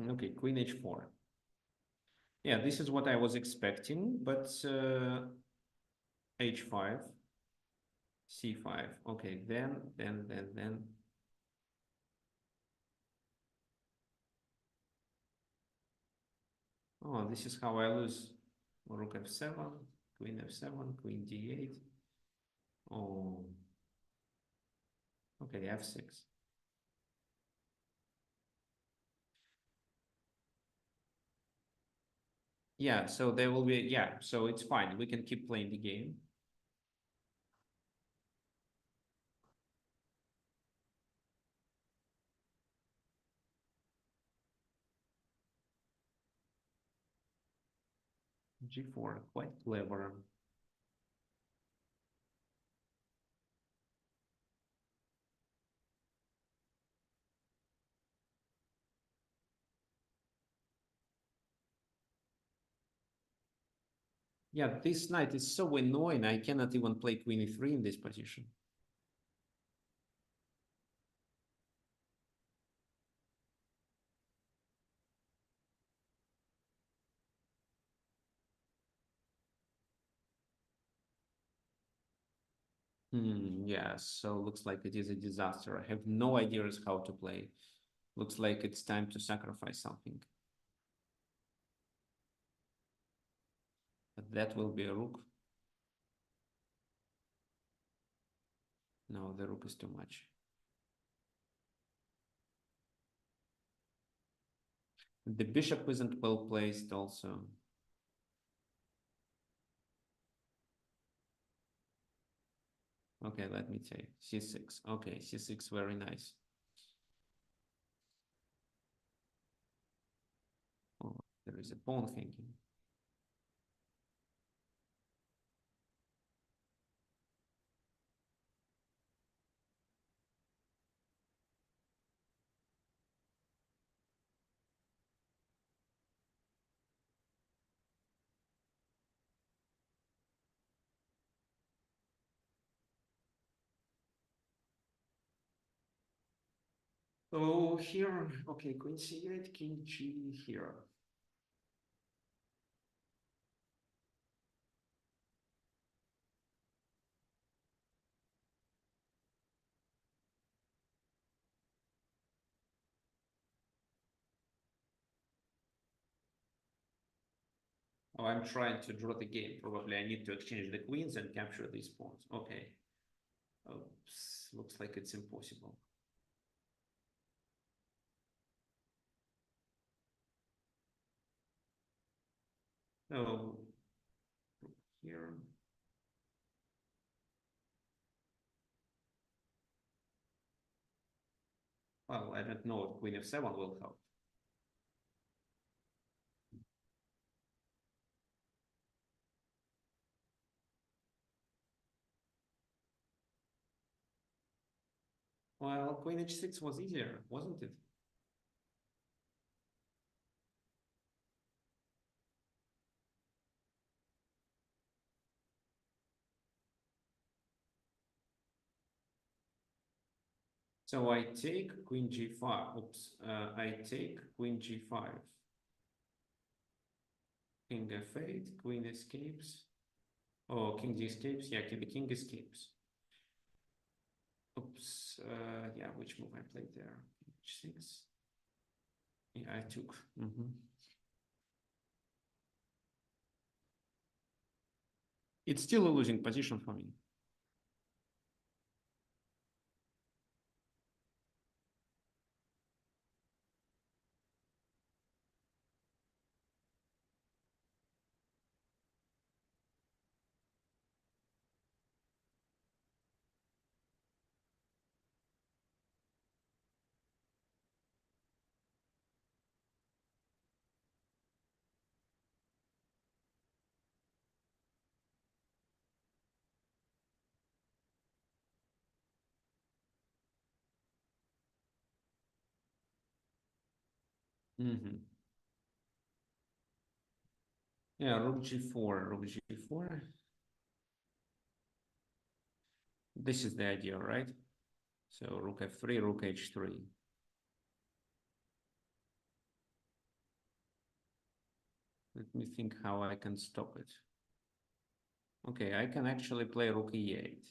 Okay, queen h4. Yeah, this is what I was expecting, but h5, c5. Okay, then. Oh, this is how I lose. Rook f7, queen f7, queen d8. Oh, okay, f6. Yeah, so there will be, yeah, so it's fine. We can keep playing the game. g4, quite clever. Yeah, this knight is so annoying. I cannot even play queen e3 in this position. Yeah, so looks like it is a disaster. I have no ideas how to play. Looks like it's time to sacrifice something. But that will be a rook. No, the rook is too much. The bishop isn't well placed also. Okay, let me take c6. Okay, c6, very nice. Oh, there is a pawn hanging. So here, okay, queen c8, king g here. Oh, I'm trying to draw the game. Probably I need to exchange the queens and capture these pawns. Okay. Oops, looks like it's impossible. So here. Well, I don't know if queen f7 will help. Well, queen h6 was easier, wasn't it? So I take queen g5. Oops, I take queen g5. King f8, queen escapes. Oh, king escapes. Yeah, the king escapes. Oops. Yeah, which move I played there? H6. Yeah, I took. It's still a losing position for me. Yeah, rook g4, rook g4. This is the idea, right? So rook f3, rook h3. Let me think how I can stop it. Okay, I can actually play rook e8.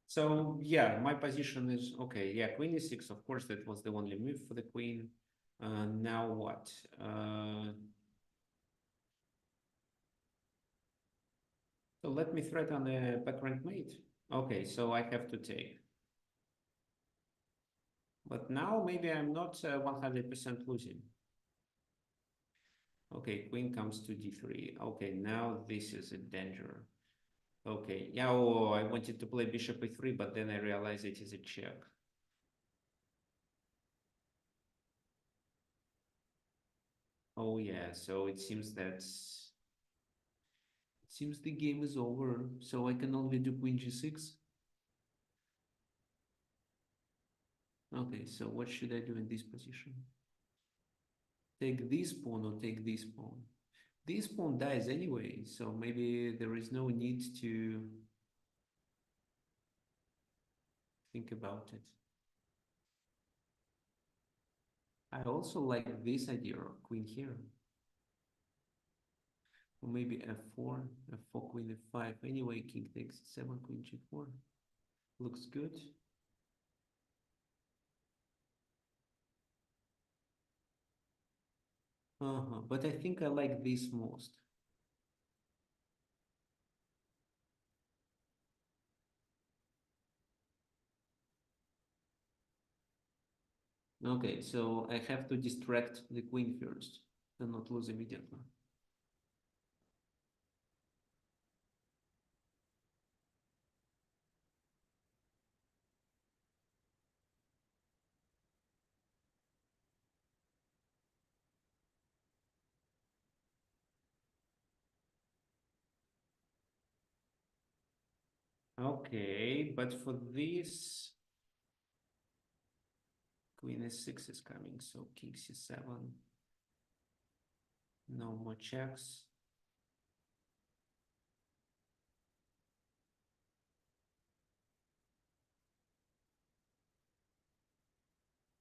So yeah, my position is okay. Yeah, queen e6. Of course, that was the only move for the queen. Now what? So let me threaten a back rank mate. Okay, so I have to take. But now maybe I'm not 100% losing. Okay, queen comes to d3. Okay, now this is a danger. Okay, yeah, oh, I wanted to play bishop e3, but then I realized it is a check. Oh yeah, so it seems the game is over. So I can only do queen g6. Okay, so what should I do in this position? Take this pawn or take this pawn? This pawn dies anyway, so maybe there is no need to think about it. I also like this idea of queen here. Or maybe f4, f4, queen f5. Anyway, king takes 7, queen g4. Looks good. But I think I like this most. Okay, so I have to distract the queen first and not lose immediately. Okay, but for this, queen s6 is coming, so king c7. No more checks.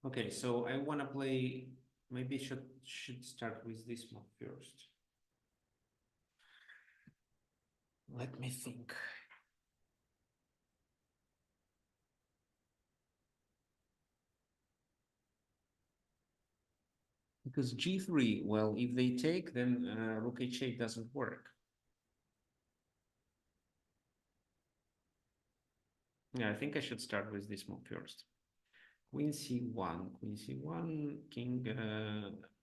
Okay, so I want to play, maybe should start with this move first. Let me think. Because g3, well, if they take, then rook h8 doesn't work. Yeah, I think I should start with this move first. Queen C1, king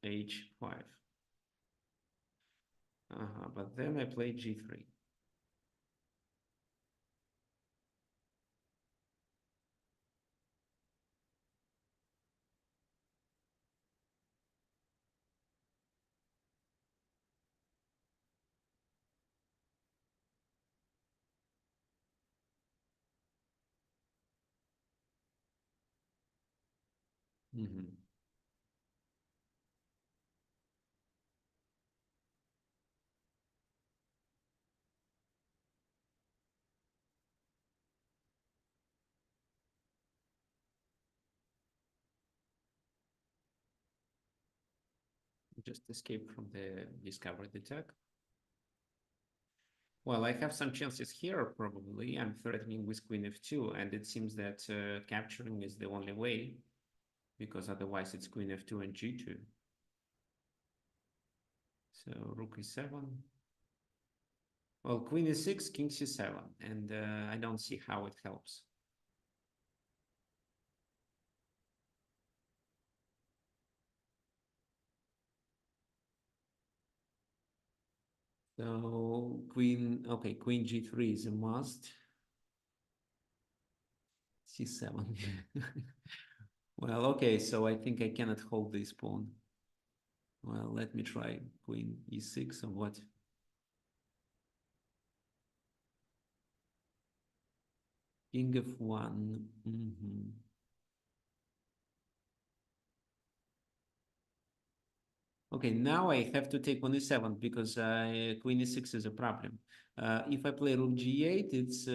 H5. But then I play G3. Just escape from the discovered attack. Well, I have some chances here, probably. I'm threatening with queen f2, and it seems that capturing is the only way, because otherwise it's queen f2 and g2. So rook e7. Well, queen e6, king c7, and I don't see how it helps. So queen, okay, queen g3 is a must. c7. Well, okay, so I think I cannot hold this pawn. Well, let me try queen e6 or what? King f1. Okay, now I have to take on e7 because queen e6 is a problem. If I play rook g8, it's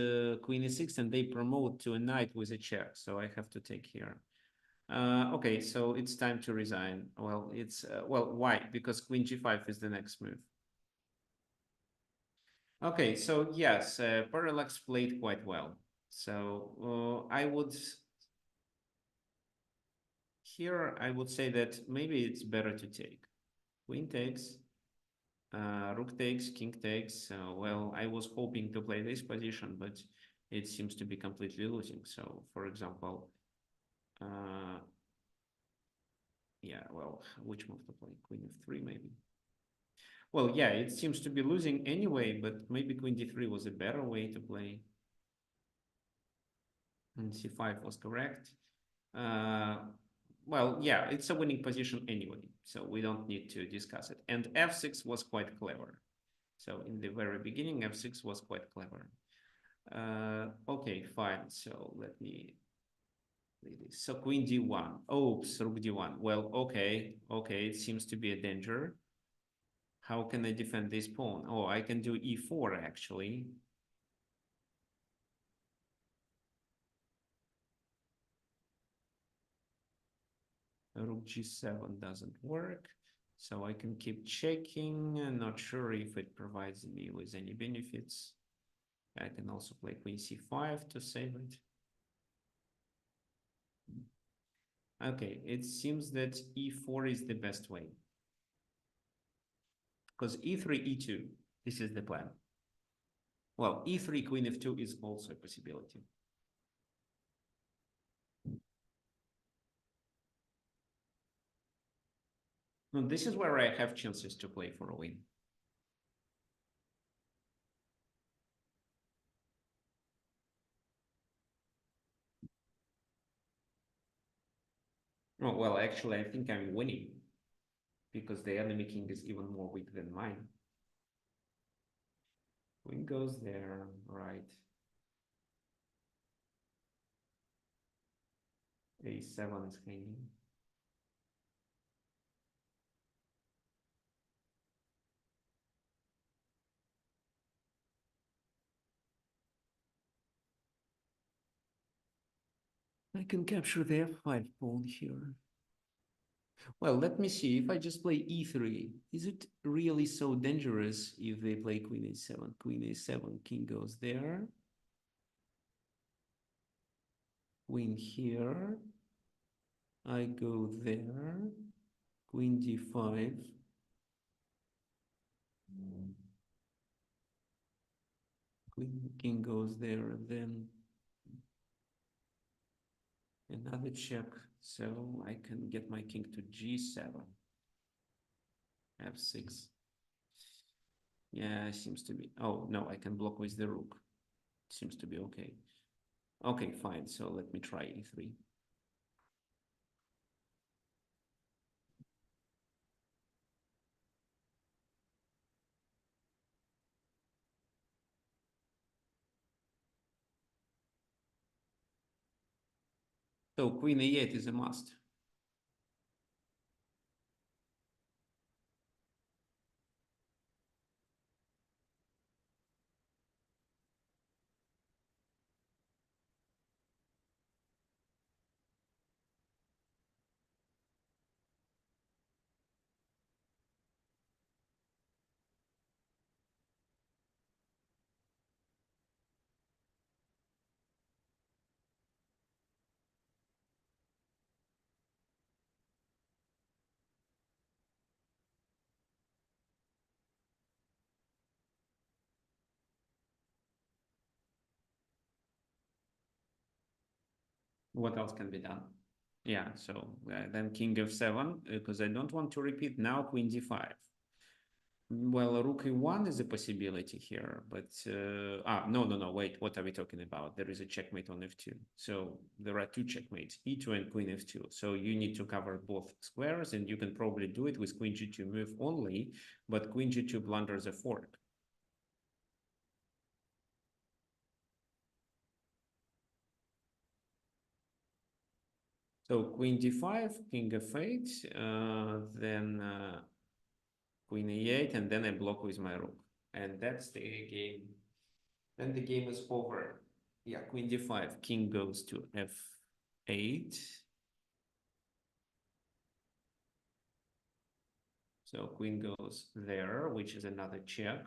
queen e6 and they promote to a knight with a check, so I have to take here. Okay, so it's time to resign. Well, it's well, why? Because queen g5 is the next move. Okay, so yes, Parallax played quite well. So I would here I would say that maybe it's better to take. Queen takes, rook takes, king takes. Well, I was hoping to play this position, but it seems to be completely losing. So, for example, yeah, well, which move to play? Queen f3, maybe. Well, yeah, it seems to be losing anyway, but maybe queen d3 was a better way to play. And c5 was correct. Well, yeah, it's a winning position anyway, so we don't need to discuss it. And f6 was quite clever. So in the very beginning, f6 was quite clever. Okay, fine. So let me read this. So queen d1. Oops, rook d1. Well, okay, it seems to be a danger. How can I defend this pawn? Oh, I can do e4 actually. Rook g7 doesn't work. So I can keep checking. I'm not sure if it provides me with any benefits. I can also play queen c5 to save it. Okay, it seems that e4 is the best way. Because e3, e2, this is the plan. Well, e3, queen f2 is also a possibility. Now, this is where I have chances to play for a win. Oh, well, actually, I think I'm winning because the enemy king is even more weak than mine. Queen goes there, right. a7 is hanging. I can capture the f5 pawn here. Well, let me see. If I just play e3, is it really so dangerous if they play queen a7? Queen a7, king goes there. Queen here. I go there. Queen d5. Queen, king goes there, then Another check, so I can get my king to g7. f6. Yeah, seems to be. Oh, no, I can block with the rook. Seems to be okay. Okay, fine. So let me try e3. So queen e8 is a must. What else can be done? Yeah, so then king f7, because I don't want to repeat now queen d5. Well, rook e1 is a possibility here, but no, wait, what are we talking about? There is a checkmate on f2. So there are two checkmates, e2 and queen f2. So you need to cover both squares, and you can probably do it with queen g2 move only, but queen g2 blunders a fork. So queen d5, king f8, then queen e8, and then I block with my rook. And that's the game. Then the game is over. Yeah, queen d5, king goes to f8. So queen goes there, which is another check.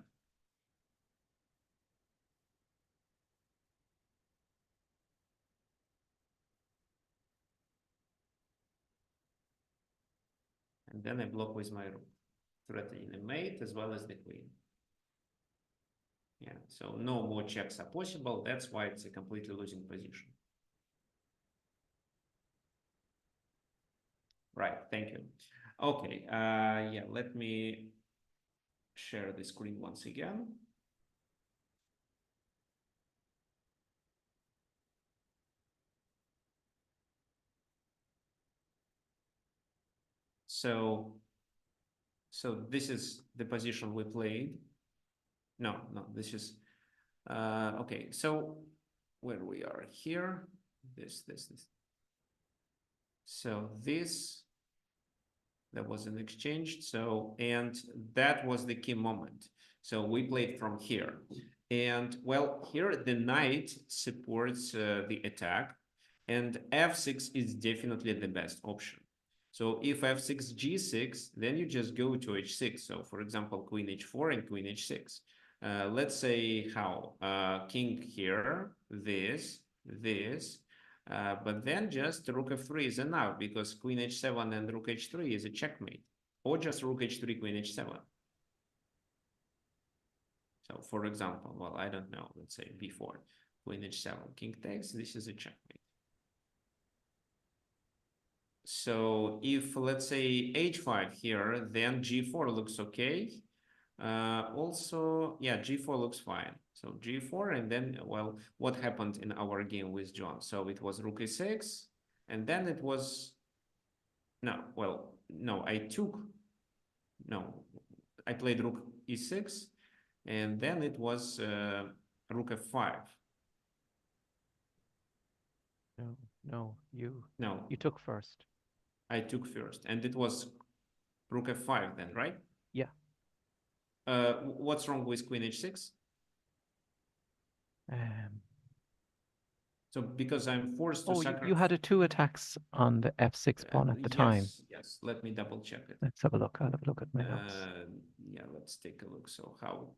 And then I block with my rook, threatening the mate as well as the queen. Yeah, so no more checks are possible. That's why it's a completely losing position. Right, thank you. Okay, yeah, let me share the screen once again. So this is the position we played. No, this is, okay, so where we are here, this. So this, there was an exchange. So, and that was the key moment. So we played from here. And well, here the knight supports the attack, and f6 is definitely the best option. So if f6, g6, then you just go to h6. So for example, queen h4 and queen h6. Let's say how king here, this, but then just rook f3 is enough because queen h7 and rook h3 is a checkmate, or just rook h3, queen h7. So for example, well, I don't know, let's say b4, queen h7, king takes, this is a checkmate. So if let's say h5 here, then g4 looks okay. Also, yeah, g4 looks fine. So g4, and then, well, what happened in our game with John? So it was rook e6, and then it was, no, well, no, I played rook e6, and then it was rook f5. No, You took first. I took first, and it was rook f5 then, right? Yeah. What's wrong with queen h6? So because I'm forced to sacrifice. You had a 2 attacks on the f6 pawn at the time. Yes. Let me double check it. Let's have a look. I'll have a look at my notes. Yeah, let's take a look. So how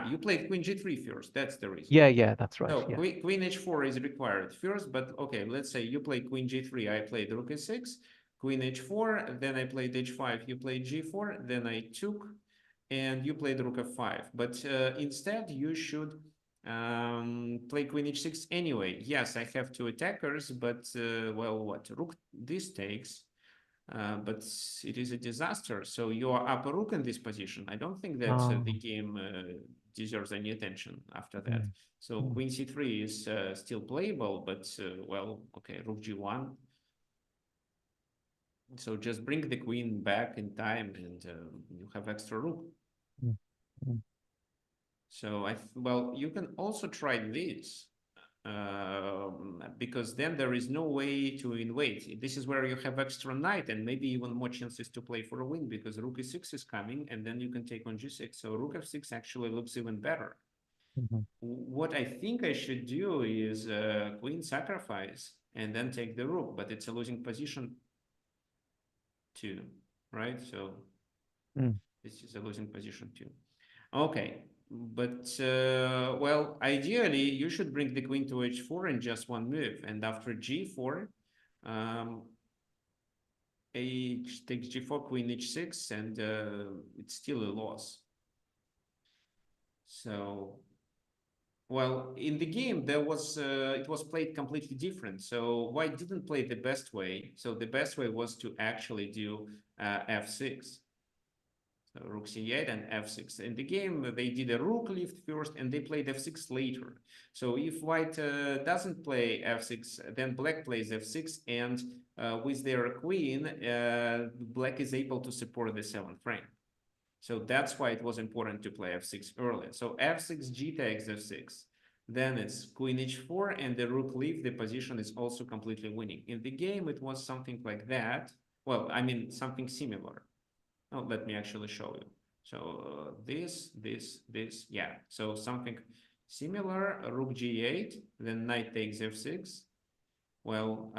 you played queen g3 first. That's the reason. Yeah, that's right. So yeah. queen h4 is required first, but okay, let's say you played queen g3, I played rook e6, queen h4, then I played h5, you played g4, then I took, and you played rook f5. But instead, you should Play queen h6 anyway. Yes, I have two attackers, but well, what? Rook this takes, but it is a disaster. So you are up a rook in this position. I don't think that Oh. the game deserves any attention after that. Mm. So Mm. queen c3 is still playable, but well, okay, rook g1. So just bring the queen back in time, and you have extra rook. Mm. Mm. So well, you can also try this. Because then there is no way to invade. This is where you have extra knight and maybe even more chances to play for a win, because rook e6 is coming and then you can take on g6. So rook f6 actually looks even better. Mhm. What I think I should do is queen sacrifice and then take the rook, but it's a losing position too, right? So Mm. this is a losing position too. Okay, but well, ideally you should bring the queen to h4 in just one move, and after g4, um, h takes g4, queen h6, and it's still a loss. So, well, in the game there was it was played completely different. So white didn't play the best way. So the best way was to actually do f6. So rook c8 and f6. In the game, they did a rook lift first and they played f6 later. So if white doesn't play f6, then black plays f6, and with their queen, black is able to support the 7th rank. So that's why it was important to play f6 earlier. So f6, g takes f6. Then it's queen h4 and the rook leave. The position is also completely winning. In the game, it was something like that. Well, I mean, something similar. Oh, let me actually show you. So this, yeah. So something similar, rook g8, then knight takes f6. Well,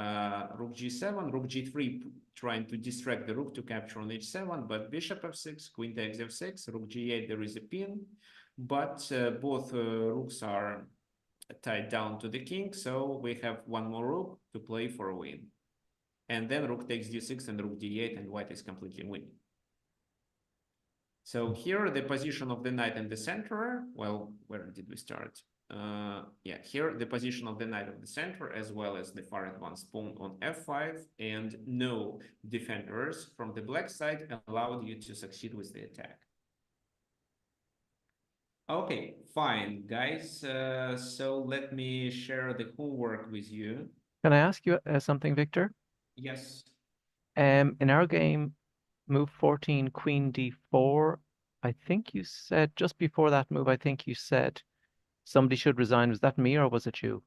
rook g7, rook g3, trying to distract the rook to capture on h7, but bishop f6, queen takes f6, rook g8, there is a pin, but both rooks are tied down to the king, so we have one more rook to play for a win. And then rook takes d6 and rook d8, and white is completely winning. So here the position of the knight in the center, well, where did we start? Yeah, here the position of the knight of the center, as well as the far advanced pawn on f5, and no defenders from the black side allowed you to succeed with the attack. Okay, fine, guys. So let me share the homework with you. Can I ask you something, Victor? Yes. In our game, move 14, queen d4, I think you said just before that move, I think you said somebody should resign. Was that me or was it you?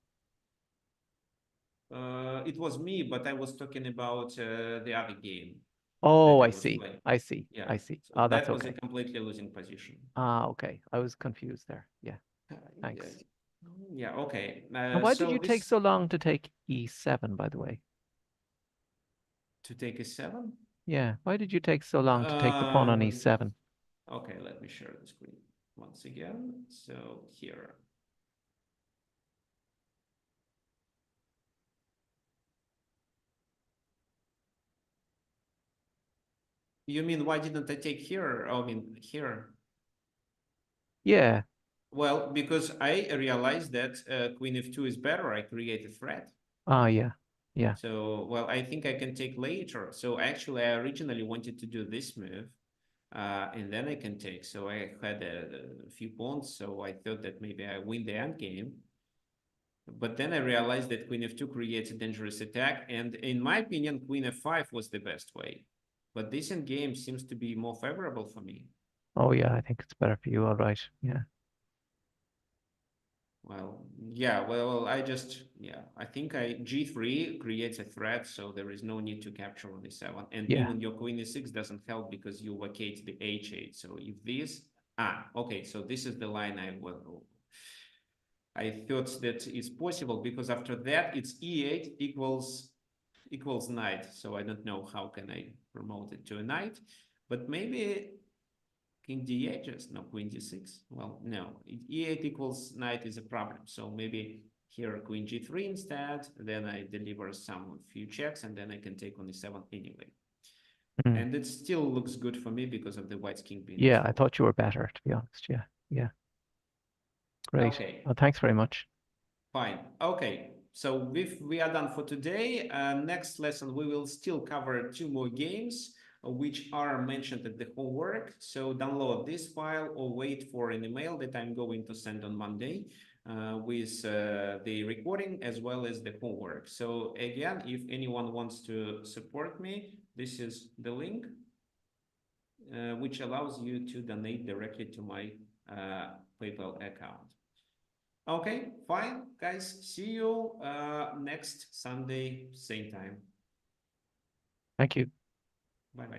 It was me, but I was talking about the other game that Oh, I I was see. playing. I see. Yeah, I see. so Oh, that's that was a okay. completely losing position. Ah, okay. I was confused there. Yeah, Yeah, thanks. yeah, okay. And why did So you take this so long to take e7, by the way? to take a 7. Yeah, why did you take so long to take the pawn on Um, e7? okay, let me share the screen once again. So here. You mean why didn't I take here? Oh, I mean here. Yeah. Well, because I realized that queen f2 is better. I create a threat. Ah, yeah. Yeah. So, well, I think I can take later. So actually, I originally wanted to do this move, and then I can take. So I had a few pawns, so I thought that maybe I win the endgame. But then I realized that queen f2 creates a dangerous attack, and in my opinion, queen f5 was the best way. But this endgame seems to be more favorable for me. Oh, yeah, I think it's better for you. All right. Yeah. Well, yeah, well, yeah, I think g3 creates a threat, so there is no need to capture on e7. And Yeah. even your queen e6 doesn't help because you vacate the h8. So if this, okay, so this is the line I thought that is possible, because after that it's e8 equals knight. So I don't know how can I promote it to a knight, but maybe king d8 just, no, queen d6. Well, no, e8 equals knight is a problem. So maybe here queen g3 instead, then I deliver some few checks, and then I can take on e7 anyway. Mm. And it still looks good for me because of the white's king being Yeah, I exposed. thought you were better, to be honest. Yeah. Yeah. Great. Okay. Well, thanks very much. Fine. Okay. So we are done for today. Next lesson, we will still cover 2 more games, which are mentioned at the homework. So download this file or wait for an email that I'm going to send on Monday with the recording as well as the homework. So again, if anyone wants to support me, this is the link, which allows you to donate directly to my PayPal account. Okay, fine, guys. See you next Sunday, same time. Thank you.